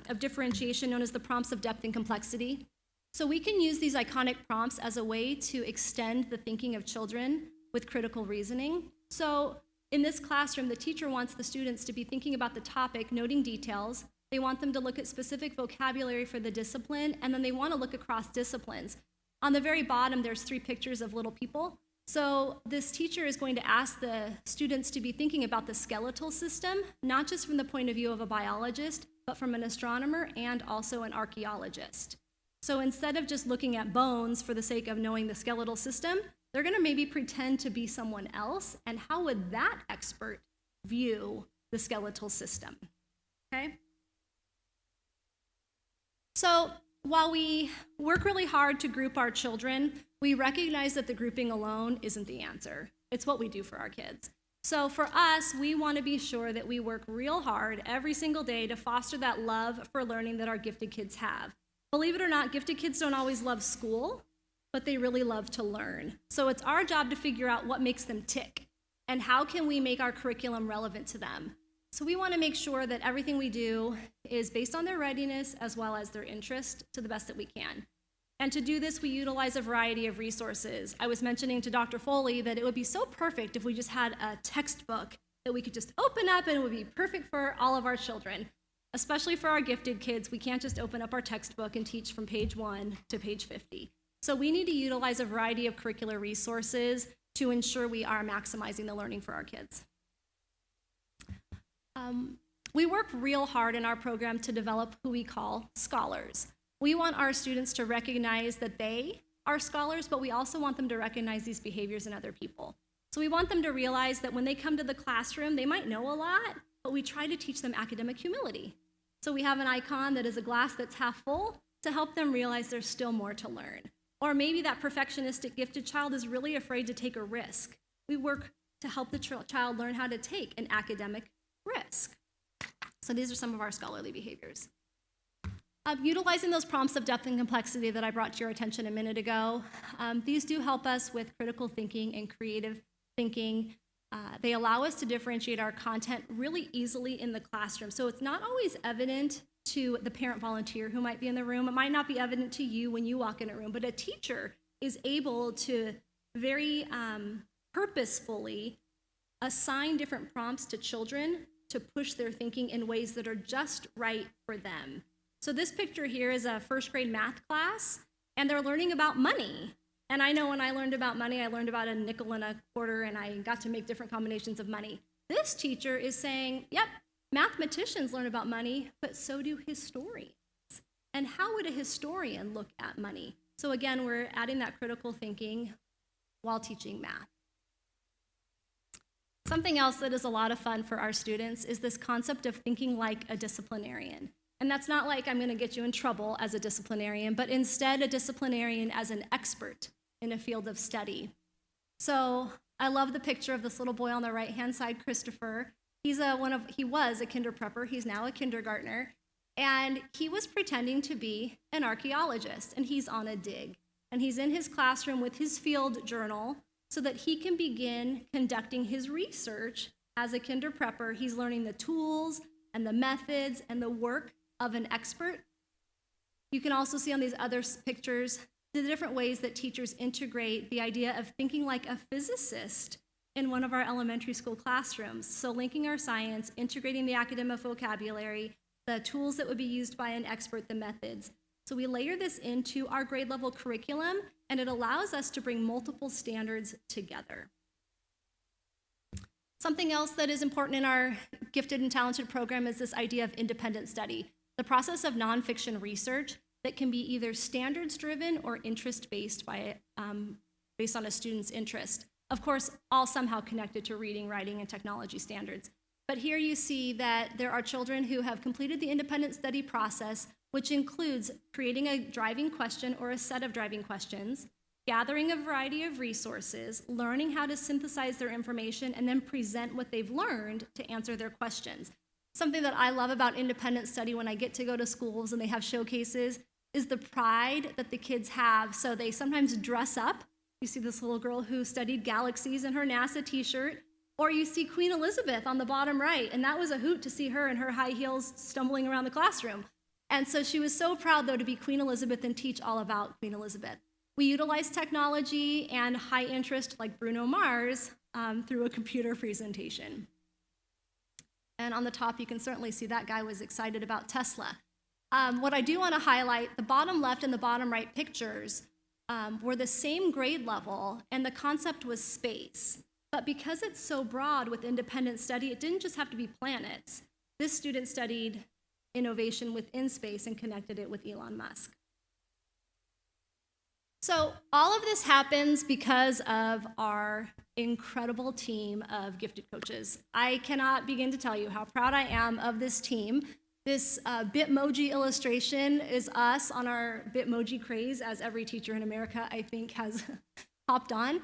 of differentiation known as the prompts of depth and complexity. So we can use these iconic prompts as a way to extend the thinking of children with critical reasoning. So in this classroom, the teacher wants the students to be thinking about the topic, noting details. They want them to look at specific vocabulary for the discipline, and then they want to look across disciplines. On the very bottom, there's 3 pictures of little people. So this teacher is going to ask the students to be thinking about the skeletal system, not just from the point of view of a biologist, but from an astronomer and also an archaeologist. So instead of just looking at bones for the sake of knowing the skeletal system, they're going to maybe pretend to be someone else, and how would that expert view the skeletal system? Okay? So while we work really hard to group our children, we recognize that the grouping alone isn't the answer. It's what we do for our kids. So for us, we want to be sure that we work real hard every single day to foster that love for learning that our gifted kids have. Believe it or not, gifted kids don't always love school, but they really love to learn. So it's our job to figure out what makes them tick and how can we make our curriculum relevant to them. So we want to make sure that everything we do is based on their readiness as well as their interest to the best that we can. And to do this, we utilize a variety of resources. I was mentioning to Dr. Foley that it would be so perfect if we just had a textbook that we could just open up and it would be perfect for all of our children. Especially for our gifted kids, we can't just open up our textbook and teach from page 1 to page 50. So we need to utilize a variety of curricular resources to ensure we are maximizing the learning for our kids. We work real hard in our program to develop who we call scholars. We want our students to recognize that they are scholars, but we also want them to recognize these behaviors in other people. So we want them to realize that when they come to the classroom, they might know a lot, but we try to teach them academic humility. So we have an icon that is a glass that's half full to help them realize there's still more to learn. Or maybe that perfectionistic gifted child is really afraid to take a risk. We work to help the child learn how to take an academic risk. So these are some of our scholarly behaviors. Utilizing those prompts of depth and complexity that I brought to your attention a minute ago, these do help us with critical thinking and creative thinking. They allow us to differentiate our content really easily in the classroom. So it's not always evident to the parent volunteer who might be in the room. It might not be evident to you when you walk in a room, but a teacher is able to very purposefully assign different prompts to children to push their thinking in ways that are just right for them. So this picture here is a first grade math class, and they're learning about money. And I know when I learned about money, I learned about a nickel and a quarter, and I got to make different combinations of money. This teacher is saying, yep, mathematicians learn about money, but so do historians. And how would a historian look at money? So again, we're adding that critical thinking while teaching math. Something else that is a lot of fun for our students is this concept of thinking like a disciplinarian. And that's not like I'm going to get you in trouble as a disciplinarian, but instead a disciplinarian as an expert in a field of study. So I love the picture of this little boy on the right-hand side, Christopher. He was a kinder prepper. He's now a kindergartner. And he was pretending to be an archaeologist, and he's on a dig. And he's in his classroom with his field journal so that he can begin conducting his research as a kinder prepper. He's learning the tools and the methods and the work of an expert. You can also see on these other pictures the different ways that teachers integrate the idea of thinking like a physicist in one of our elementary school classrooms. So linking our science, integrating the academic vocabulary, the tools that would be used by an expert, the methods. So we layer this into our grade level curriculum, and it allows us to bring multiple standards together. Something else that is important in our gifted and talented program is this idea of independent study, the process of nonfiction research that can be either standards-driven or interest-based based on a student's interest. Of course, all somehow connected to reading, writing, and technology standards. But here you see that there are children who have completed the independent study process, which includes creating a driving question or a set of driving questions, gathering a variety of resources, learning how to synthesize their information, and then present what they've learned to answer their questions. Something that I love about independent study when I get to go to schools and they have showcases is the pride that the kids have. So they sometimes dress up. You see this little girl who studied galaxies in her NASA t-shirt, or you see Queen Elizabeth on the bottom right, and that was a hoot to see her in her high heels stumbling around the classroom. And so she was so proud, though, to be Queen Elizabeth and teach all about Queen Elizabeth. We utilize technology and high interest, like Bruno Mars, through a computer presentation. And on the top, you can certainly see that guy was excited about Tesla. What I do want to highlight, the bottom left and the bottom right pictures were the same grade level, and the concept was space. But because it's so broad with independent study, it didn't just have to be planets. This student studied innovation within space and connected it with Elon Musk. So all of this happens because of our incredible team of gifted coaches. I cannot begin to tell you how proud I am of this team. This Bitmoji illustration is us on our Bitmoji craze, as every teacher in America, I think, has hopped on.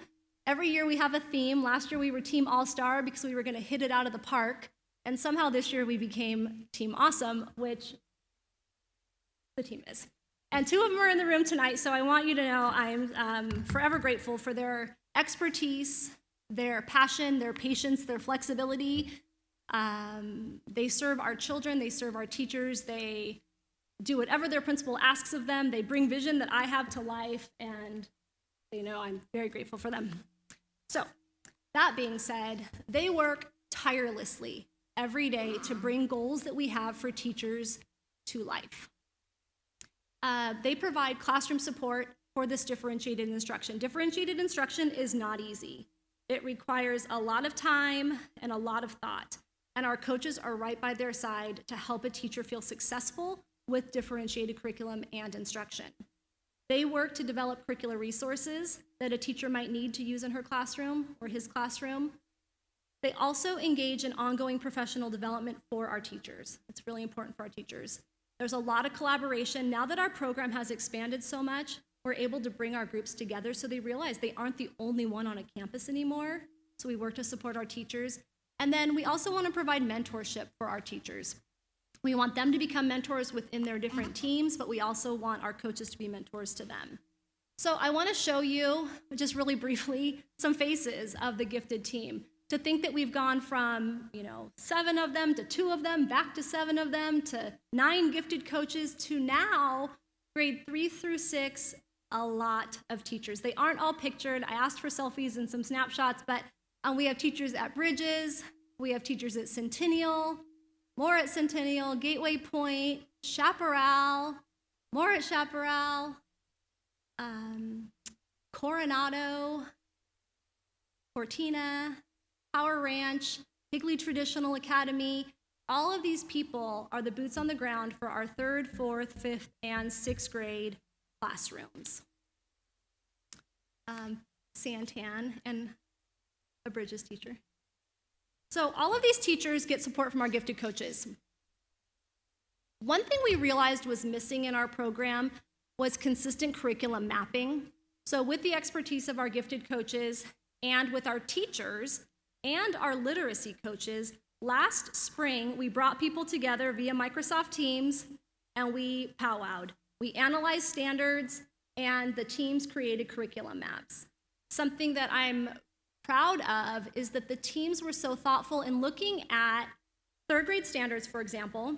Every year we have a theme. Last year we were Team All-Star because we were going to hit it out of the park. And somehow this year we became Team Awesome, which the team is. And two of them are in the room tonight, so I want you to know I'm forever grateful for their expertise, their passion, their patience, their flexibility. They serve our children, they serve our teachers, they do whatever their principal asks of them. They bring vision that I have to life, and they know I'm very grateful for them. So, that being said, they work tirelessly every day to bring goals that we have for teachers to life. They provide classroom support for this differentiated instruction. Differentiated instruction is not easy. It requires a lot of time and a lot of thought, and our coaches are right by their side to help a teacher feel successful with differentiated curriculum and instruction. They work to develop curricular resources that a teacher might need to use in her classroom or his classroom. They also engage in ongoing professional development for our teachers. It's really important for our teachers. There's a lot of collaboration. Now that our program has expanded so much, we're able to bring our groups together so they realize they aren't the only one on a campus anymore. So we work to support our teachers. And then we also want to provide mentorship for our teachers. We want them to become mentors within their different teams, but we also want our coaches to be mentors to them. So I want to show you, just really briefly, some faces of the gifted team. To think that we've gone from, 7 of them to 2 of them, back to 7 of them, to 9 gifted coaches, to now grade 3 through 6, a lot of teachers. They aren't all pictured. I asked for selfies and some snapshots, but we have teachers at Bridges, we have teachers at Centennial, more at Centennial, Gateway Point, Chaparral, more at Chaparral, Coronado, Cortina, Power Ranch, Higley Traditional Academy. All of these people are the boots on the ground for our 3rd, 4th, 5th, and 6th grade classrooms. Santan and a Bridges teacher. So all of these teachers get support from our gifted coaches. One thing we realized was missing in our program was consistent curriculum mapping. So with the expertise of our gifted coaches and with our teachers and our literacy coaches, last spring we brought people together via Microsoft Teams and we powwowed. We analyzed standards and the teams created curriculum maps. Something that I'm proud of is that the teams were so thoughtful in looking at 3rd grade standards, for example,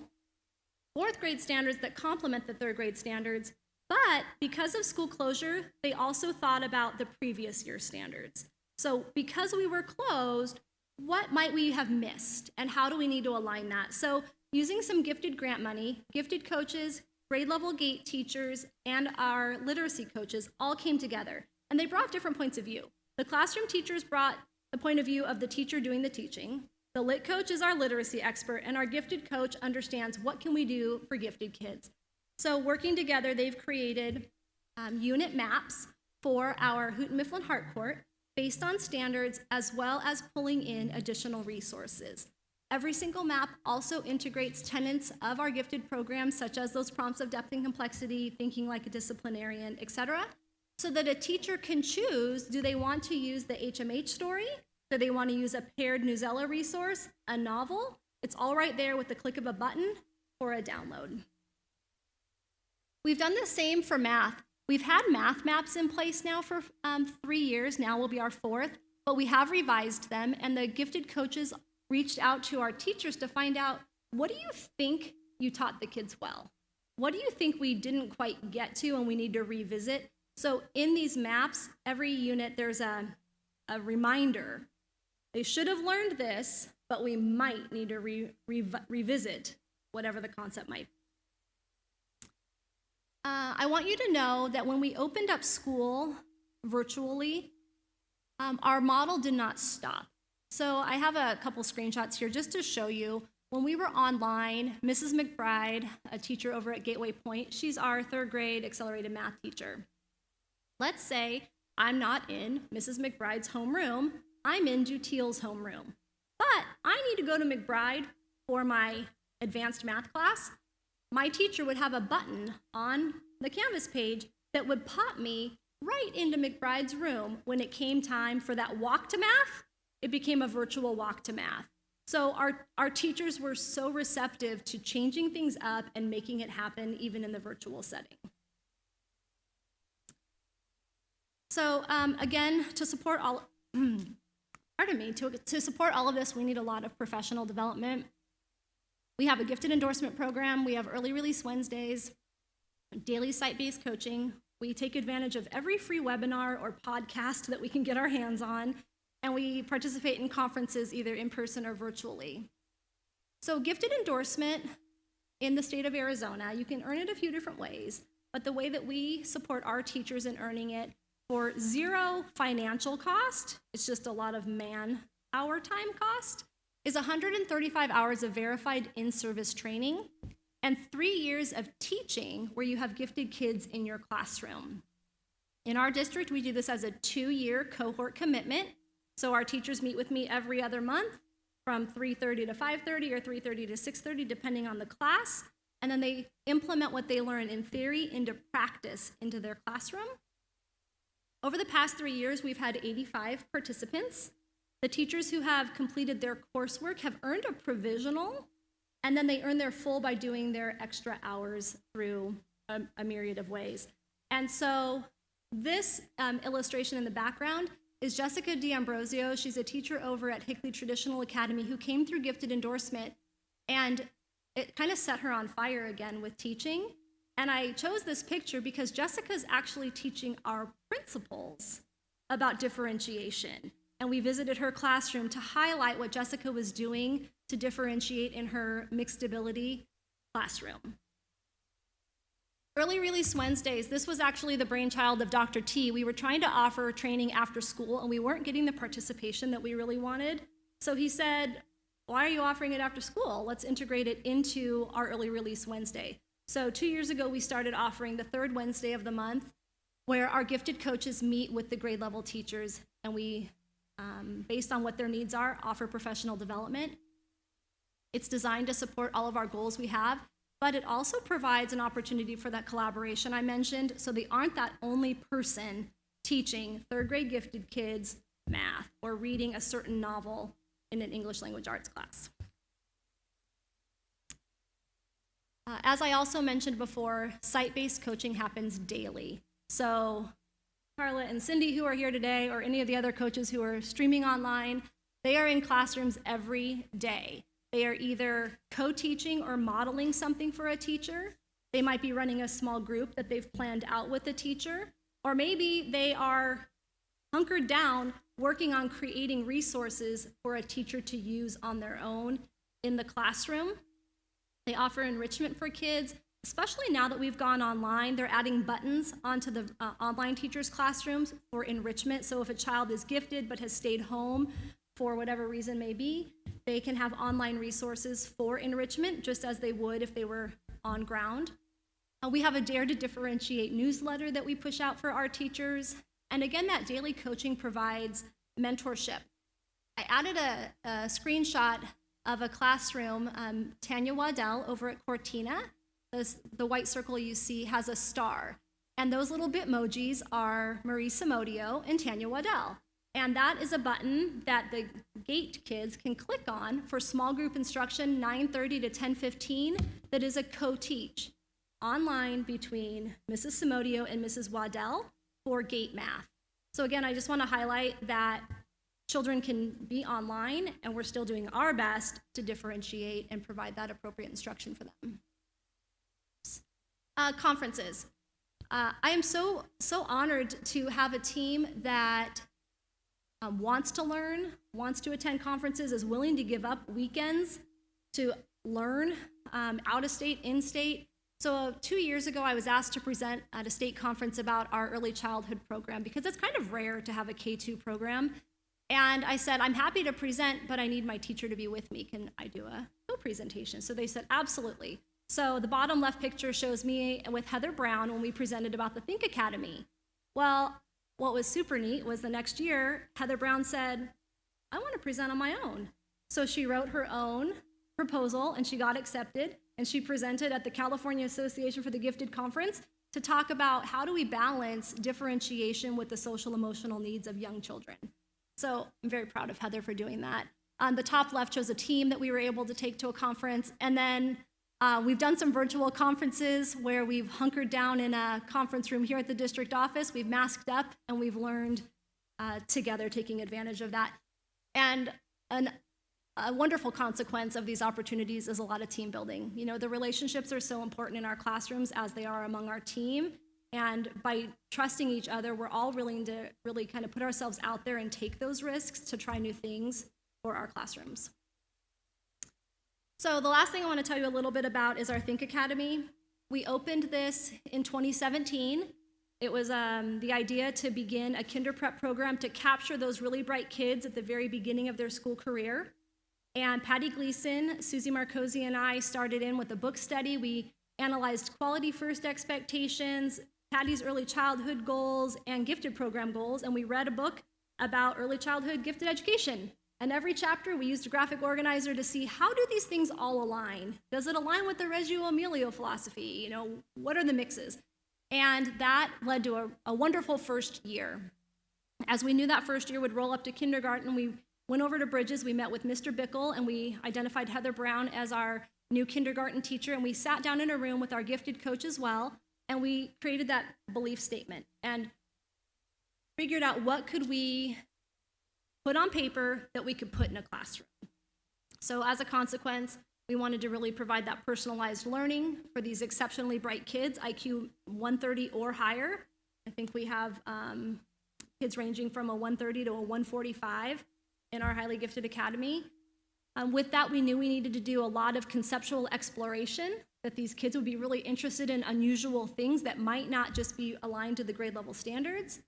4th grade standards that complement the 3rd grade standards, but because of school closure, they also thought about the previous year standards. So because we were closed, what might we have missed and how do we need to align that? So using some gifted grant money, gifted coaches, grade level gate teachers, and our literacy coaches all came together and they brought different points of view. The classroom teachers brought the point of view of the teacher doing the teaching. The lit coach is our literacy expert, and our gifted coach understands what can we do for gifted kids. So working together, they've created unit maps for our Houghton Mifflin Harcourt based on standards, as well as pulling in additional resources. Every single map also integrates tenets of our gifted programs, such as those prompts of depth and complexity, thinking like a disciplinarian, etc., so that a teacher can choose, do they want to use the HMH story? Do they want to use a paired Newsella resource, a novel? It's all right there with the click of a button or a download. We've done the same for math. We've had math maps in place now for 3 years. Now will be our 4th, but we have revised them, and the gifted coaches reached out to our teachers to find out, what do you think you taught the kids well? What do you think we didn't quite get to and we need to revisit? So in these maps, every unit, there's a reminder. They should have learned this, but we might need to revisit whatever the concept might be. I want you to know that when we opened up school virtually, our model did not stop. So I have a couple screenshots here just to show you. When we were online, Mrs. McBride, a teacher over at Gateway Point, she's our 3rd grade accelerated math teacher. Let's say I'm not in Mrs. McBride's homeroom, I'm in Dutiel's homeroom. But I need to go to McBride for my advanced math class. My teacher would have a button on the Canvas page that would pop me right into McBride's room when it came time for that walk to math. It became a virtual walk to math. So our teachers were so receptive to changing things up and making it happen even in the virtual setting. So again, to support all, to support all of this, we need a lot of professional development. We have a gifted endorsement program. We have early release Wednesdays, daily site-based coaching. We take advantage of every free webinar or podcast that we can get our hands on, and we participate in conferences either in person or virtually. So gifted endorsement in the state of Arizona, you can earn it a few different ways, but the way that we support our teachers in earning it for 0 financial cost, it's just a lot of man-hour time cost, is 135 hours of verified in-service training and 3 years of teaching where you have gifted kids in your classroom. In our district, we do this as a 2-year cohort commitment. So our teachers meet with me every other month from 3:30 to 5:30 or 3:30 to 6:30, depending on the class. And then they implement what they learn in theory into practice into their classroom. Over the past 3 years, we've had 85 participants. The teachers who have completed their coursework have earned a provisional and then they earn their full by doing their extra hours through a myriad of ways. And so this illustration in the background is Jessica D'Ambrosio. She's a teacher over at Hickley Traditional Academy who came through gifted endorsement, and it kind of set her on fire again with teaching. And I chose this picture because Jessica's actually teaching our principals about differentiation. And we visited her classroom to highlight what Jessica was doing to differentiate in her mixed ability classroom. Early Release Wednesdays, this was actually the brainchild of Dr. T. We were trying to offer training after school, and we weren't getting the participation that we really wanted. So he said, why are you offering it after school? Let's integrate it into our Early Release Wednesday. So 2 years ago, we started offering the third Wednesday of the month, where our gifted coaches meet with the grade level teachers, and we, based on what their needs are, offer professional development. It's designed to support all of our goals we have, but it also provides an opportunity for that collaboration I mentioned, so they aren't that only person teaching third grade gifted kids math or reading a certain novel in an English language arts class. As I also mentioned before, site-based coaching happens daily. So Carla and Cindy, who are here today, or any of the other coaches who are streaming online, they are in classrooms every day. They are either co-teaching or modeling something for a teacher. They might be running a small group that they've planned out with the teacher, or maybe they are hunkered down working on creating resources for a teacher to use on their own in the classroom. They offer enrichment for kids, especially now that we've gone online. They're adding buttons onto the online teachers' classrooms for enrichment. So if a child is gifted but has stayed home for whatever reason may be, they can have online resources for enrichment, just as they would if they were on ground. We have a Dare to Differentiate newsletter that we push out for our teachers. And again, that daily coaching provides mentorship. I added a screenshot of a classroom, Tanya Waddell over at Cortina. The white circle you see has a star. And those little Bitmojis are Marie Simodio and Tanya Waddell. And that is a button that the GATE kids can click on for small group instruction 9:30 to 10:15 that is a co-teach online between Mrs. Simodio and Mrs. Waddell for GATE math. So again, I just want to highlight that children can be online, and we're still doing our best to differentiate and provide that appropriate instruction for them. Conferences. I am so honored to have a team that wants to learn, wants to attend conferences, is willing to give up weekends to learn out of state, in state. So 2 years ago, I was asked to present at a state conference about our early childhood program, because it's kind of rare to have a K-2 program. And I said, I'm happy to present, but I need my teacher to be with me. Can I do a co-presentation? So they said, absolutely. So the bottom left picture shows me with Heather Brown when we presented about the Think Academy. Well, what was super neat was the next year, Heather Brown said, I want to present on my own. So she wrote her own proposal, and she got accepted, and she presented at the California Association for the Gifted Conference to talk about how do we balance differentiation with the social emotional needs of young children. So I'm very proud of Heather for doing that. On the top left shows a team that we were able to take to a conference, and then we've done some virtual conferences where we've hunkered down in a conference room here at the district office. We've masked up, and we've learned together, taking advantage of that. And a wonderful consequence of these opportunities is a lot of team building. You know, the relationships are so important in our classrooms as they are among our team. And by trusting each other, we're all willing to really kind of put ourselves out there and take those risks to try new things for our classrooms. So the last thing I want to tell you a little bit about is our Think Academy. We opened this in 2017. It was the idea to begin a kinder prep program to capture those really bright kids at the very beginning of their school career. And Patty Gleason, Susie Marcosi, and I started in with a book study. We analyzed quality first expectations, Patty's early childhood goals, and gifted program goals, and we read a book about early childhood gifted education. And every chapter, we used a graphic organizer to see how do these things all align? Does it align with the Reggio Emilio philosophy? You know, what are the mixes? And that led to a wonderful first year. As we knew that first year would roll up to kindergarten, we went over to Bridges, we met with Mr. Bickle, and we identified Heather Brown as our new kindergarten teacher, and we sat down in a room with our gifted coach as well, and we created that belief statement and figured out what could we put on paper that we could put in a classroom. So as a consequence, we wanted to really provide that personalized learning for these exceptionally bright kids, IQ 130 or higher. I think we have kids ranging from a 130 to a 145 in our highly gifted academy. With that, we knew we needed to do a lot of conceptual exploration, that these kids would be really interested in unusual things that might not just be aligned to the grade level standards.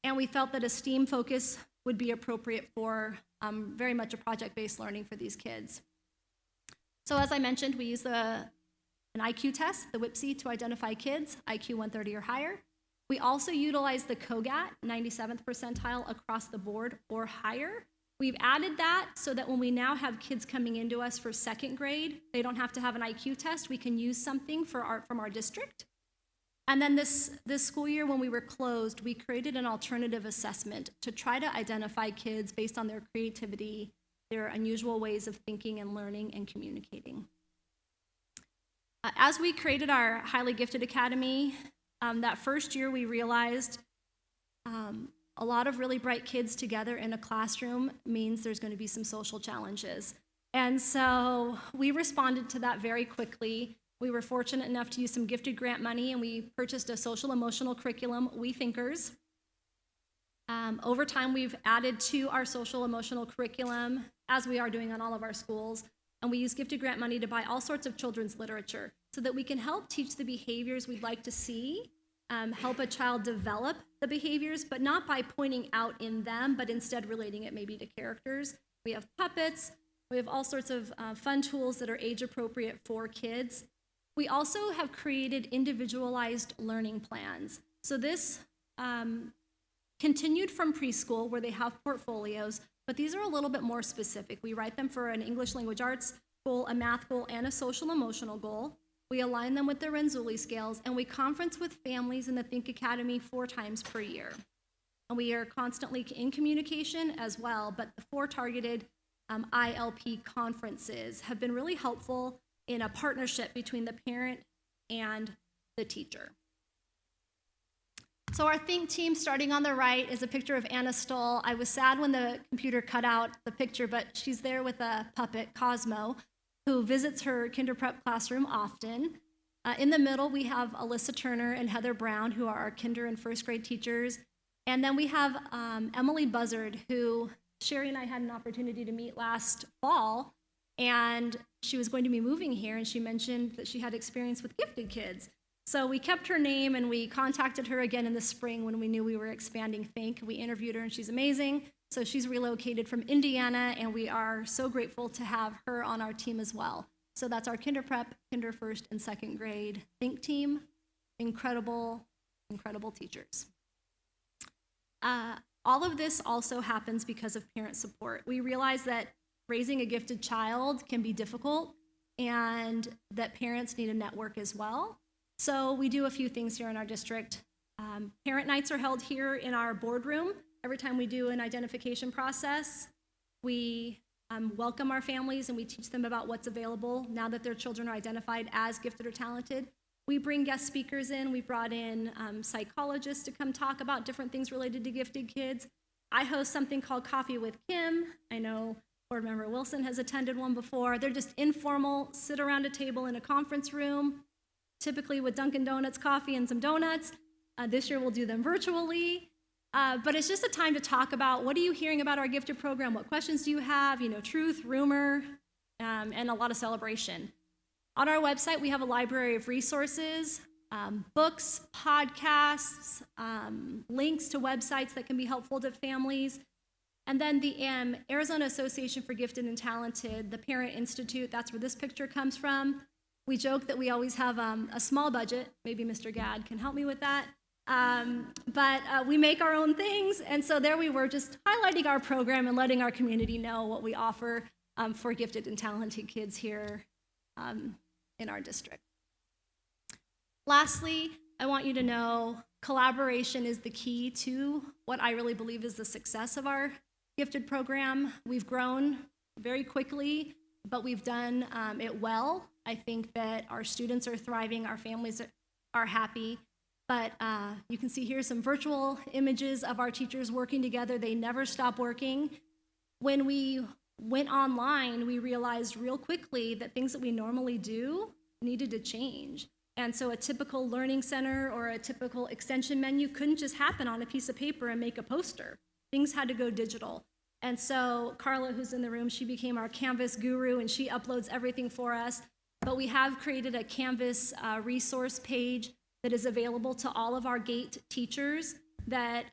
And we felt that a STEAM focus would be appropriate for very much a project-based learning for these kids. So as I mentioned, we use an IQ test, the WIPSI, to identify kids, IQ 130 or higher. We also utilize the COGAT, 97th percentile across the board or higher. We've added that so that when we now have kids coming into us for second grade, they don't have to have an IQ test. We can use something from our district. And then this school year, when we were closed, we created an alternative assessment to try to identify kids based on their creativity, their unusual ways of thinking and learning and communicating. As we created our highly gifted academy, that first year we realized a lot of really bright kids together in a classroom means there's going to be some social challenges. And so we responded to that very quickly. We were fortunate enough to use some gifted grant money, and we purchased a social emotional curriculum, We Thinkers. Over time, we've added to our social emotional curriculum, as we are doing on all of our schools, and we use gifted grant money to buy all sorts of children's literature so that we can help teach the behaviors we'd like to see, help a child develop the behaviors, but not by pointing out in them, but instead relating it maybe to characters. We have puppets. We have all sorts of fun tools that are age appropriate for kids. We also have created individualized learning plans. So this continued from preschool, where they have portfolios, but these are a little bit more specific. We write them for an English language arts goal, a math goal, and a social emotional goal. We align them with the Renzulli scales, and we conference with families in the Think Academy 4 times per year. And we are constantly in communication as well, but the 4 targeted ILP conferences have been really helpful in a partnership between the parent and the teacher. So our Think team, starting on the right, is a picture of Anna Stoll. I was sad when the computer cut out the picture, but she's there with a puppet, Cosmo, who visits her kinder prep classroom often. In the middle, we have Alyssa Turner and Heather Brown, who are our kinder and first grade teachers. And then we have Emily Buzzard, who Sherry and I had an opportunity to meet last fall, and she was going to be moving here, and she mentioned that she had experience with gifted kids. So we kept her name, and we contacted her again in the spring when we knew we were expanding Think. We interviewed her, and she's amazing. So she's relocated from Indiana, and we are so grateful to have her on our team as well. So that's our kinder prep, kinder first and second grade Think team. Incredible, incredible teachers. All of this also happens because of parent support. We realize that raising a gifted child can be difficult, and that parents need a network as well. So we do a few things here in our district. Parent nights are held here in our boardroom. Every time we do an identification process, we welcome our families and we teach them about what's available now that their children are identified as gifted or talented. We bring guest speakers in. We brought in psychologists to come talk about different things related to gifted kids. I host something called Coffee with Kim. I know Board Member Wilson has attended one before. They're just informal, sit around a table in a conference room, typically with Dunkin' Donuts coffee and some donuts. This year we'll do them virtually. But it's just a time to talk about, what are you hearing about our gifted program? What questions do you have? Truth, rumor, and a lot of celebration. On our website, we have a library of resources, books, podcasts, links to websites that can be helpful to families. And then the Arizona Association for Gifted and Talented, the Parent Institute, that's where this picture comes from. We joke that we always have a small budget. Maybe Mr. Gadd can help me with that. But we make our own things, and so there we were, just highlighting our program and letting our community know what we offer for gifted and talented kids here in our district. Lastly, I want you to know collaboration is the key to what I really believe is the success of our gifted program. We've grown very quickly, but we've done it well. I think that our students are thriving, our families are happy. But you can see here some virtual images of our teachers working together. They never stop working. When we went online, we realized real quickly that things that we normally do needed to change. And so a typical learning center or a typical extension menu couldn't just happen on a piece of paper and make a poster. Things had to go digital. And so Carla, who's in the room, she became our Canvas guru, and she uploads everything for us. But we have created a Canvas resource page that is available to all of our GATE teachers that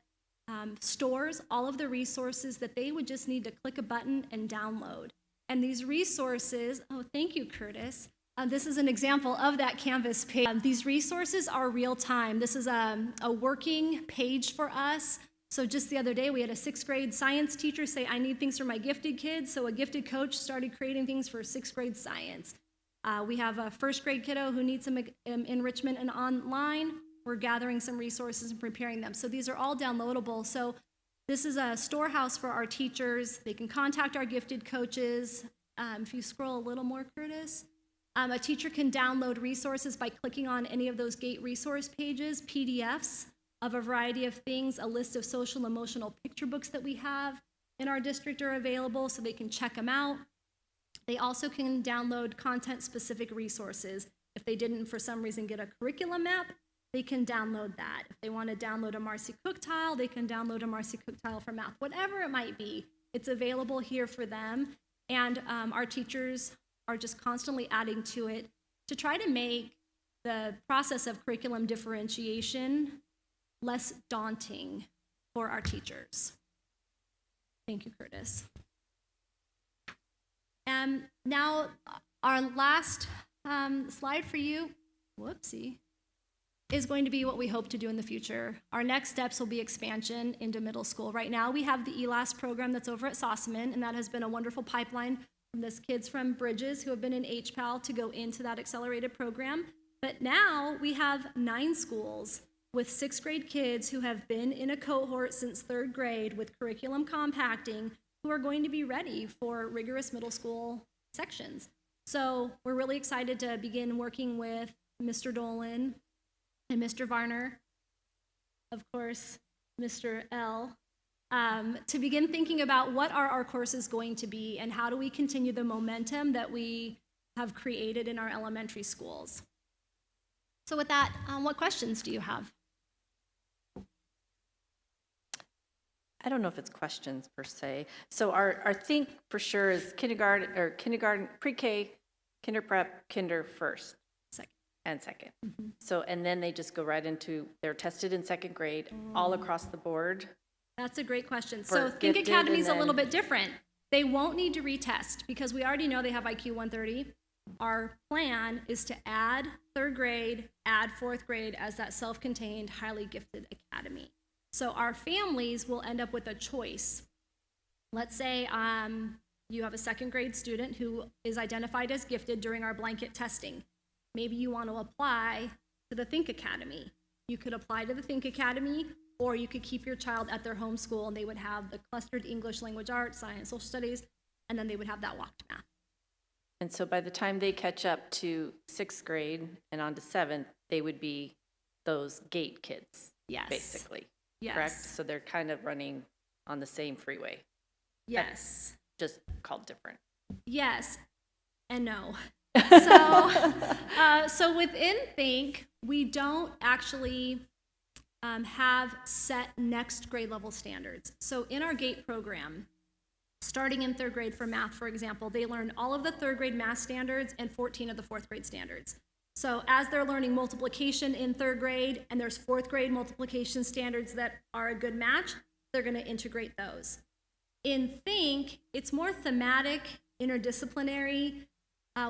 stores all of the resources that they would just need to click a button and download. And these resources, oh, thank you, Curtis. This is an example of that Canvas page. These resources are real time. This is a working page for us. So just the other day, we had a 6th grade science teacher say, I need things for my gifted kids. So a gifted coach started creating things for 6th grade science. We have a 1st grade kiddo who needs some enrichment and online. We're gathering some resources and preparing them. So these are all downloadable. So this is a storehouse for our teachers. They can contact our gifted coaches. If you scroll a little more, Curtis. A teacher can download resources by clicking on any of those GATE resource pages, PDFs of a variety of things. A list of social emotional picture books that we have in our district are available, so they can check them out. They also can download content-specific resources. If they didn't, for some reason, get a curriculum map, they can download that. If they want to download a Marcy Cook tile, they can download a Marcy Cook tile for math. Whatever it might be, it's available here for them. And our teachers are just constantly adding to it to try to make the process of curriculum differentiation less daunting for our teachers. Thank you, Curtis. And now our last slide for you, whoopsie, is going to be what we hope to do in the future. Our next steps will be expansion into middle school. Right now we have the ELAS program that's over at Sossaman, and that has been a wonderful pipeline from those kids from Bridges who have been in HPAL to go into that accelerated program. But now we have 9 schools with 6th grade kids who have been in a cohort since 3rd grade with curriculum compacting, who are going to be ready for rigorous middle school sections. So we're really excited to begin working with Mr. Dolan and Mr. Varner, of course, Mr. L, to begin thinking about what are our courses going to be and how do we continue the momentum that we have created in our elementary schools. So with that, what questions do you have? I don't know if it's questions per se. So our think for sure is kindergarten, pre-K, kinder prep, kinder first. Second. Mm-hmm. So, and then they just go right into, they're tested in 2nd grade all across the board. That's a great question. For So Think gifted Academy is and a little then- bit different. They won't need to retest because we already know they have IQ 130. Our plan is to add 3rd grade, add 4th grade as that self-contained, highly gifted academy. So our families will end up with a choice. Let's say you have a 2nd grade student who is identified as gifted during our blanket testing. Maybe you want to apply to the Think Academy. You could apply to the Think Academy, or you could keep your child at their home school and they would have the clustered English, language arts, science, social studies, and then they would have that walk to math. And so by the time they catch up to 6th grade and on to 7th, they would be those GATE kids, Yes. basically, Yes. correct? So they're kind of running on the same freeway, Yes. just called different. Yes and no. So within Think, we don't actually have set next grade level standards. So in our GATE program, starting in 3rd grade for math, for example, they learn all of the 3rd grade math standards and 14 of the 4th grade standards. So as they're learning multiplication in 3rd grade and there's 4th grade multiplication standards that are a good match, they're going to integrate those. In Think, it's more thematic, interdisciplinary,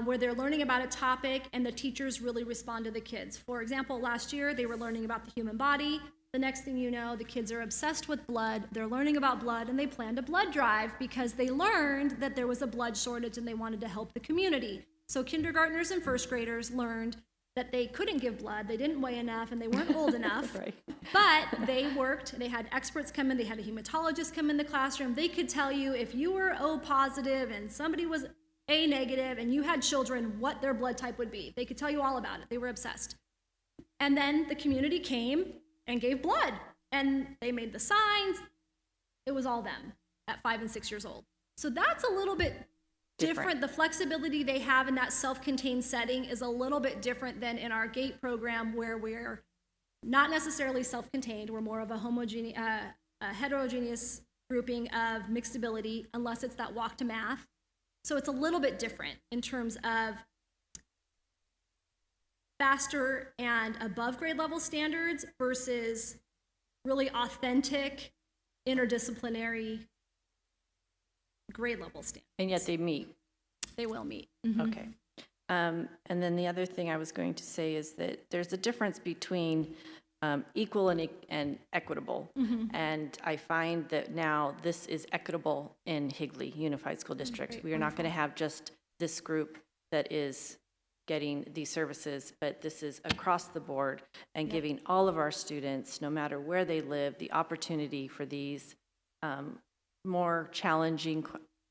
where they're learning about a topic and the teachers really respond to the kids. For example, last year they were learning about the human body. The next thing you know, the kids are obsessed with blood. They're learning about blood and they planned a blood drive because they learned that there was a blood shortage and they wanted to help the community. So kindergartners and 1st graders learned that they couldn't give blood, they didn't weigh enough, and they weren't old enough. Right. But they worked, they had experts come in, they had a hematologist come in the classroom. They could tell you if you were O positive and somebody was A negative, and you had children, what their blood type would be. They could tell you all about it. They were obsessed. And then the community came and gave blood, and they made the signs. It was all them at 5 and 6 years old. So that's a little bit different. The flexibility they have in that self-contained setting is a little bit different than in our GATE program, where we're not necessarily self-contained. We're more of a heterogeneous grouping of mixed ability, unless it's that walk to math. So it's a little bit different in terms of faster and above grade level standards versus really authentic interdisciplinary grade level standards. And yet they meet. They will meet. Okay. And then the other thing I was going to say is that there's a difference between equal and equitable. And I find that now this is equitable in Higley Unified School District. We are not going to have just this group that is getting these services, but this is across the board and giving all of our students, no matter where they live, the opportunity for these more challenging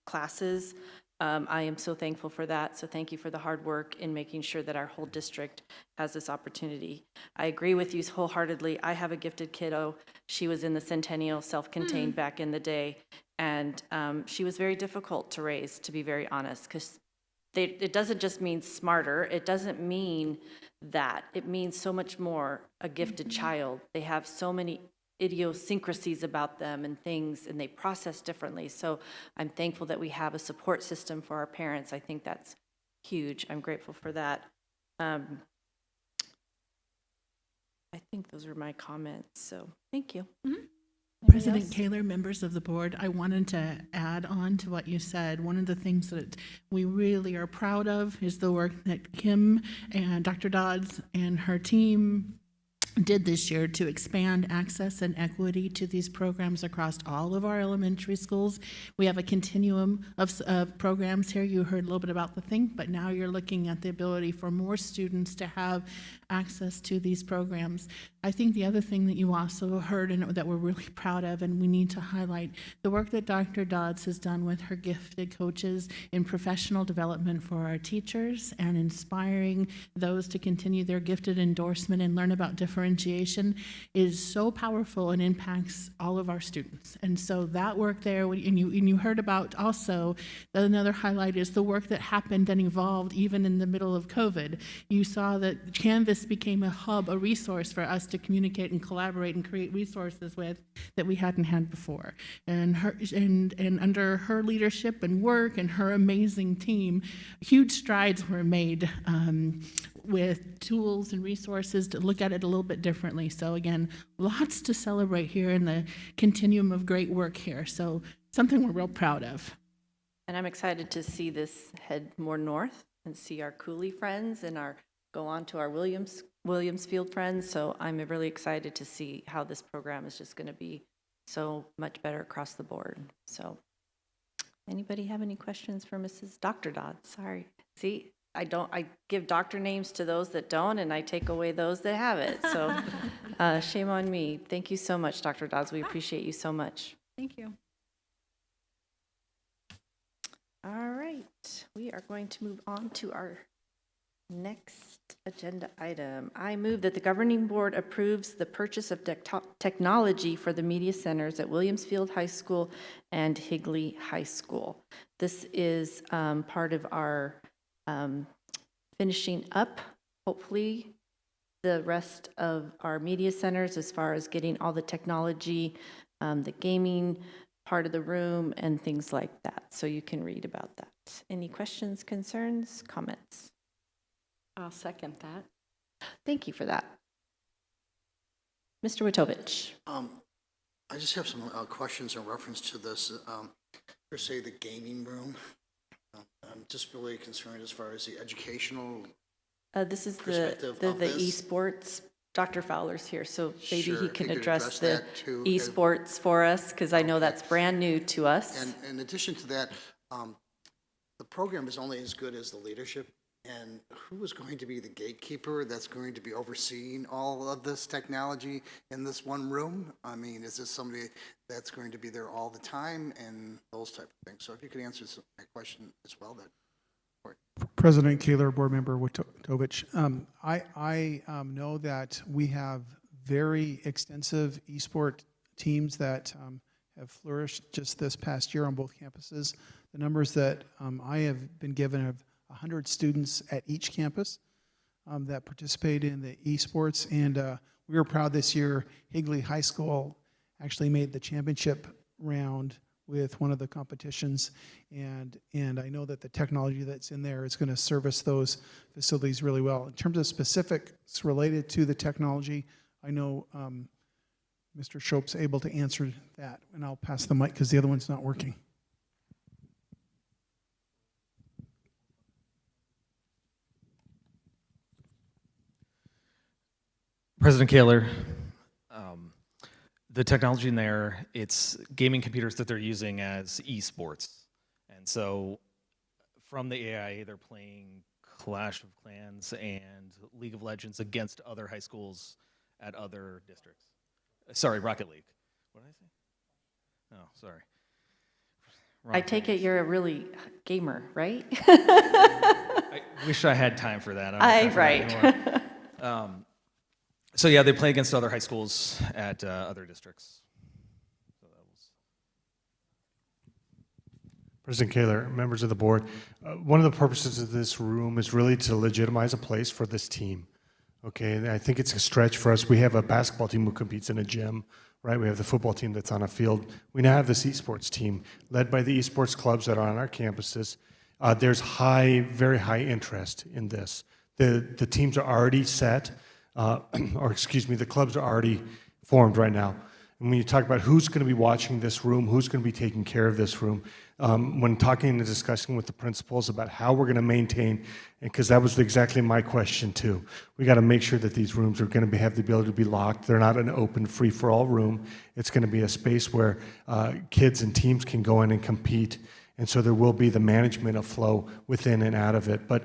classes. I am so thankful for that. So thank you for the hard work in making sure that our whole district has this opportunity. I agree with you wholeheartedly. I have a gifted kiddo. She was in the Centennial self-contained back in the day, and she was very difficult to raise, to be very honest, because it doesn't just mean smarter. It doesn't mean that. It means so much more, a gifted child. They have so many idiosyncrasies about them and things, and they process differently. So I'm thankful that we have a support system for our parents. I think that's huge. I'm grateful for that. I think those are my comments, so thank you. President Kaler, members of the board, I wanted to add on to what you said. One of the things that we really are proud of is the work that Kim and Dr. Dodds and her team did this year to expand access and equity to these programs across all of our elementary schools. We have a continuum of programs here. You heard a little bit about the Think, but now you're looking at the ability for more students to have access to these programs. I think the other thing that you also heard and that we're really proud of, and we need to highlight, the work that Dr. Dodds has done with her gifted coaches in professional development for our teachers and inspiring those to continue their gifted endorsement and learn about differentiation is so powerful and impacts all of our students. And so that work there, and you heard about also, another highlight is the work that happened and evolved even in the middle of COVID. You saw that Canvas became a hub, a resource for us to communicate and collaborate and create resources with that we hadn't had before. And under her leadership and work and her amazing team, huge strides were made with tools and resources to look at it a little bit differently. So again, lots to celebrate here in the continuum of great work here. So something we're real proud of. And I'm excited to see this head more north and see our Cooley friends and go on to our Williamsfield friends. So I'm really excited to see how this program is just going to be so much better across the board. So anybody have any questions for Mrs. Dr. Dodd? Sorry. See, I give doctor names to those that don't, and I take away those that have it. So shame on me. Thank you so much, Dr. Dodds. We appreciate you so much. Thank you. All right, we are going to move on to our next agenda item. I move that the governing board approves the purchase of technology for the media centers at Williamsfield High School and Higley High School. This is part of our finishing up, hopefully, the rest of our media centers as far as getting all the technology, the gaming part of the room, and things like that. So you can read about that. Any questions, concerns, comments? I'll second that. Thank you for that. Mr. Witovich. I just have some questions in reference to this, per se, the gaming room. I'm just really concerned as far as the educational This is the perspective of this. esports. Dr. Fowler's here, so maybe Sure, he if can you could address the that too. esports for us, because I know that's brand new to us. And in addition to that, the program is only as good as the leadership. And who is going to be the gatekeeper that's going to be overseeing all of this technology in this one room? I mean, is this somebody that's going to be there all the time and those type of things? So if you could answer my question as well, that President Kaler, Board Member Witovich. I know that we have very extensive esport teams that have flourished just this past year on both campuses. The numbers that I have been given of 100 students at each campus that participate in the esports, and we were proud this year. Higley High School actually made the championship round with one of the competitions, and I know that the technology that's in there is going to service those facilities really well. In terms of specifics related to the technology, I know Mr. Shope's able to answer that, and I'll pass the mic because the other one's not working. President Kaler, the technology in there, it's gaming computers that they're using as esports. And so from the AI, they're playing Clash of Clans and League of Legends against other high schools at other districts. Sorry, Rocket League. What did I say? Oh, sorry. I take it you're a really gamer, right? I wish I had time for that. I don't have time for that anymore. So yeah, they play against other high schools at other districts. So that was... President Kaler, members of the board, one of the purposes of this room is really to legitimize a place for this team. Okay, and I think it's a stretch for us. We have a basketball team who competes in a gym, right? We have the football team that's on a field. We now have this esports team led by the esports clubs that are on our campuses. There's very high interest in this. The teams are already set. The clubs are already formed right now. And when you talk about who's going to be watching this room, who's going to be taking care of this room, when talking and discussing with the principals about how we're going to maintain, because that was exactly my question too. We got to make sure that these rooms are going to have the ability to be locked. They're not an open, free-for-all room. It's going to be a space where kids and teams can go in and compete. And so there will be the management of flow within and out of it. But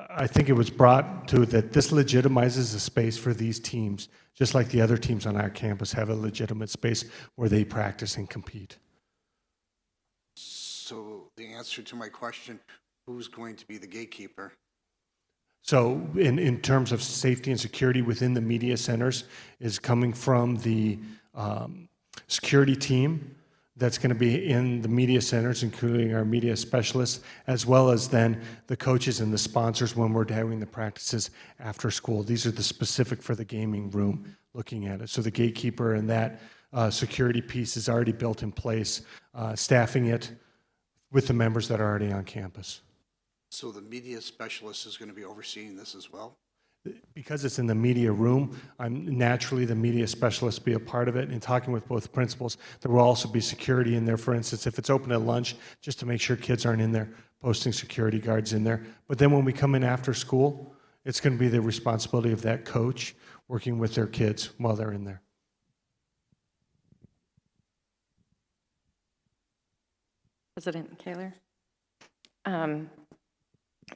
I think it was brought to that this legitimizes a space for these teams, just like the other teams on our campus have a legitimate space where they practice and compete. So the answer to my question, who's going to be the gatekeeper? So in terms of safety and security within the media centers is coming from the security team that's going to be in the media centers, including our media specialists, as well as then the coaches and the sponsors when we're having the practices after school. These are the specific for the gaming room looking at it. So the gatekeeper and that security piece is already built in place, staffing it with the members that are already on campus. So the media specialist is going to be overseeing this as well? Because it's in the media room, I'm naturally the media specialist be a part of it. And talking with both principals, there will also be security in there. For instance, if it's open at lunch, just to make sure kids aren't in there, posting security guards in there. But then when we come in after school, it's going to be the responsibility of that coach working with their kids while they're in there. President Kaler.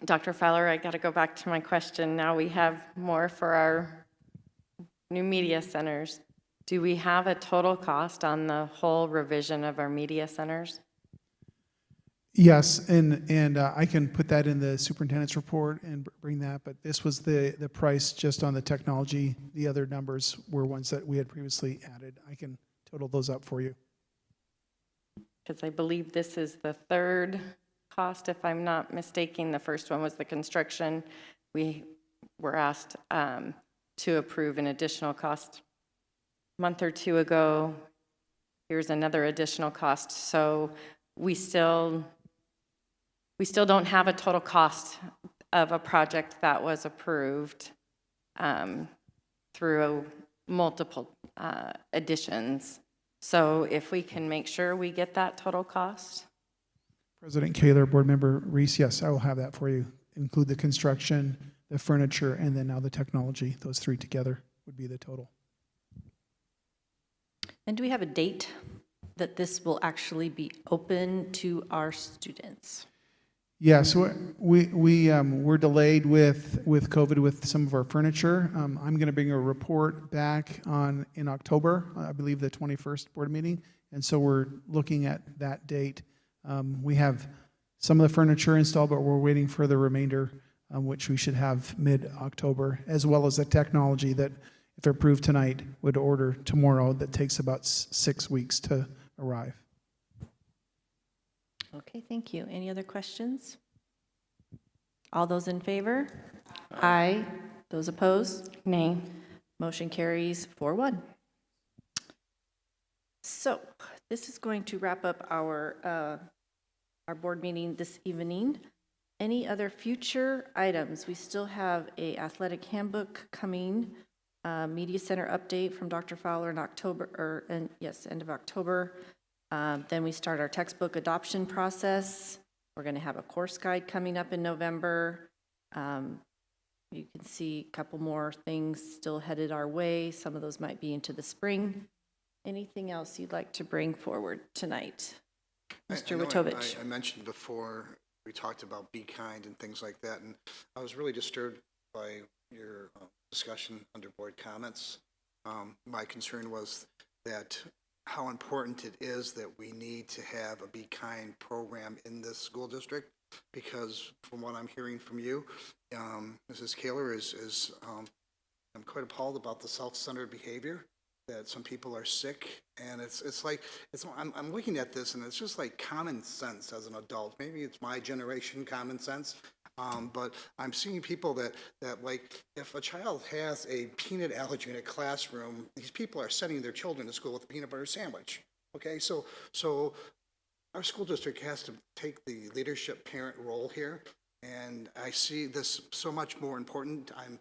Dr. Fowler, I got to go back to my question. Now we have more for our new media centers. Do we have a total cost on the whole revision of our media centers? Yes, and I can put that in the superintendent's report and bring that, but this was the price just on the technology. The other numbers were ones that we had previously added. I can total those up for you. Because I believe this is the third cost, if I'm not mistaken. The first one was the construction. We were asked to approve an additional cost a month or two ago. Here's another additional cost. So we still don't have a total cost of a project that was approved through multiple additions. So if we can make sure we get that total cost. President Kaler, Board Member Reese, yes, I will have that for you. Include the construction, the furniture, and then now the technology. Those three together would be the total. And do we have a date that this will actually be open to our students? Yes, we're delayed with COVID with some of our furniture. I'm going to bring a report back in October, I believe the 21st board meeting, and so we're looking at that date. We have some of the furniture installed, but we're waiting for the remainder, which we should have mid-October, as well as the technology that, if approved tonight, would order tomorrow, that takes about 6 weeks to arrive. Okay, thank you. Any other questions? All those in favor? Aye. Those opposed? Nay. Motion carries 4-1. So this is going to wrap up our board meeting this evening. Any other future items? We still have a athletic handbook coming, media center update from Dr. Fowler in October, end of October. Then we start our textbook adoption process. We're going to have a course guide coming up in November. You can see a couple more things still headed our way. Some of those might be into the spring. Anything else you'd like to bring forward tonight? Mr. I know Witovich. I mentioned before, we talked about be kind and things like that, and I was really disturbed by your discussion under board comments. My concern was that how important it is that we need to have a Be Kind program in this school district, because from what I'm hearing from you, Mrs. Kaler, I'm quite appalled about the self-centered behavior, that some people are sick, and I'm looking at this, and it's just like common sense as an adult. Maybe it's my generation common sense, but I'm seeing people that like, if a child has a peanut allergy in a classroom, these people are sending their children to school with a peanut butter sandwich. Okay, so our school district has to take the leadership parent role here, and I see this so much more important. I'm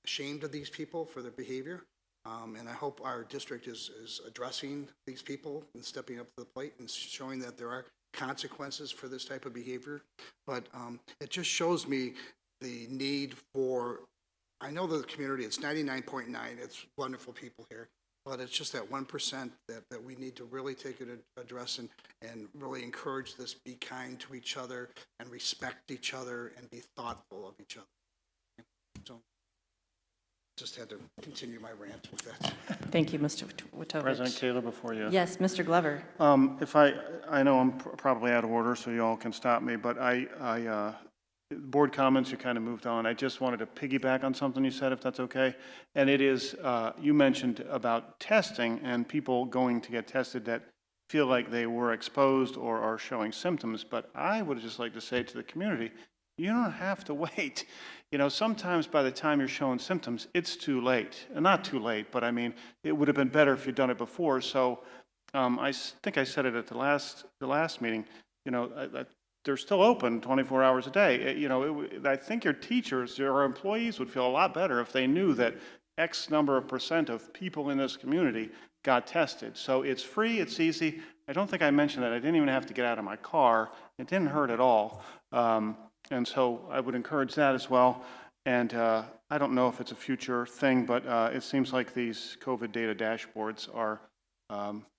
ashamed of these people for their behavior. And I hope our district is addressing these people and stepping up to the plate and showing that there are consequences for this type of behavior. But it just shows me the need for, I know the community, it's 99.9, it's wonderful people here, but it's just that 1% that we need to really take it address and really encourage this, be kind to each other and respect each other and be thoughtful of each other. So just had to continue my rant with that. Thank you, Mr. Witovich. President Kaler, before you. Yes, Mr. Glover. If I know I'm probably out of order, so you all can stop me, but board comments, you kind of moved on. I just wanted to piggyback on something you said, if that's okay. And it is, you mentioned about testing and people going to get tested that feel like they were exposed or are showing symptoms. But I would just like to say to the community, you don't have to wait. You know, sometimes by the time you're showing symptoms, it's too late. And not too late, but I mean, it would have been better if you'd done it before. So I think I said it at the last meeting, you know, they're still open 24 hours a day. You know, I think your teachers, your employees would feel a lot better if they knew that X number of % of people in this community got tested. So it's free, it's easy. I don't think I mentioned that. I didn't even have to get out of my car. It didn't hurt at all. And so I would encourage that as well. And I don't know if it's a future thing, but it seems like these COVID data dashboards are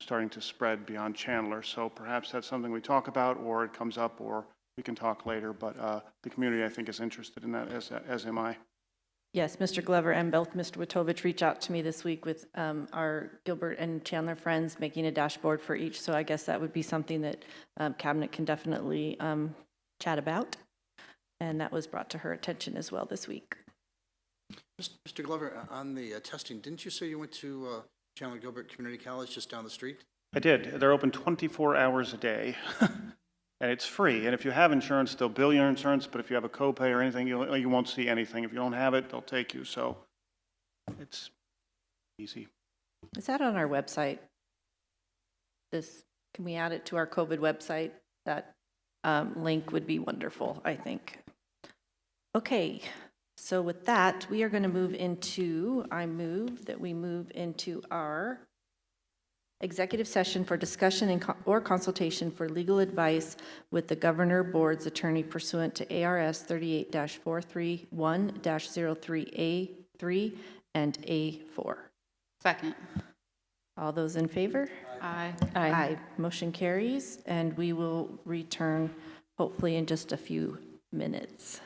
starting to spread beyond Chandler. So perhaps that's something we talk about, or it comes up, or we can talk later. But the community, I think, is interested in that, as am I. Yes, Mr. Glover and both Mr. Witovich reached out to me this week with our Gilbert and Chandler friends making a dashboard for each. So I guess that would be something that Cabinet can definitely chat about. And that was brought to her attention as well this week. Mr. Glover, on the testing, didn't you say you went to Chandler Gilbert Community College just down the street? I did. They're open 24 hours a day. And it's free. And if you have insurance, they'll bill your insurance. But if you have a copay or anything, you won't see anything. If you don't have it, they'll take you. So it's easy. Is that on our website? Can we add it to our COVID website? That link would be wonderful, I think. Okay, so with that, we are going to move into, I move that we move into our executive session for discussion or consultation for legal advice with the Governor Board's attorney pursuant to ARS 38-431-03A3 and A4. Second. All those in favor? Aye. Aye. Motion carries, and we will return hopefully in just a few minutes.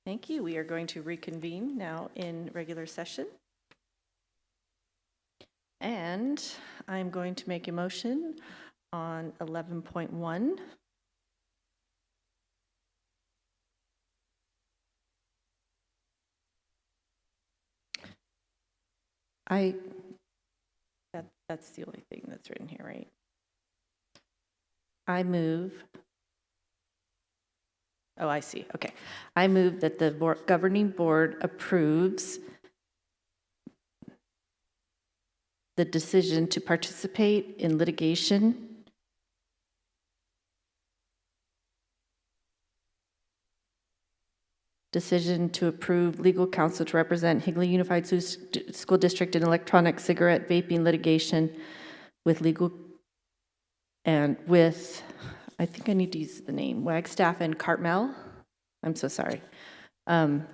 Thank you. We are going to reconvene now in regular session. And I'm going to make a motion on 11.1. That's the only thing that's written here, right? I move. Oh, I see. Okay. I move that the governing board approves the decision to participate in litigation decision to approve legal counsel to represent Higley Unified School District in electronic cigarette vaping litigation with legal and with, I think I need to use the name, Wagstaff and Cartmel. I'm so sorry. And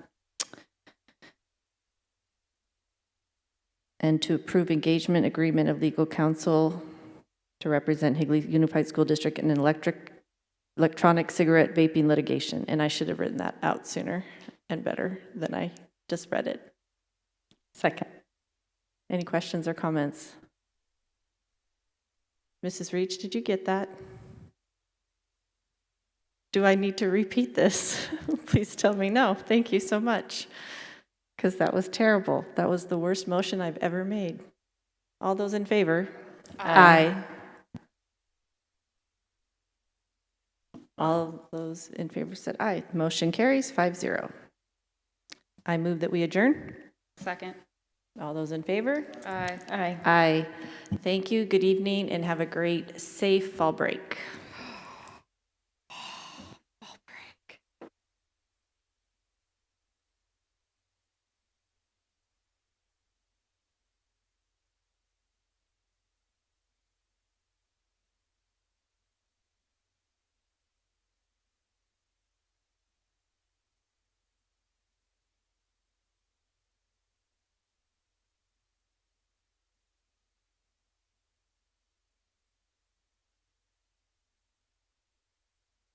to approve engagement agreement of legal counsel to represent Higley Unified School District in an electronic cigarette vaping litigation. And I should have written that out sooner and better than I just read it. Second. Any questions or comments? Mrs. Reach, did you get that? Do I need to repeat this? Please tell me no. Thank you so much. Because that was terrible. That was the worst motion I've ever made. All those in favor? Aye. All those in favor said aye. Motion carries 5-0. I move that we adjourn. Second. All those in favor? Aye. Aye. Aye. Thank you. Good evening and have a great, safe fall break.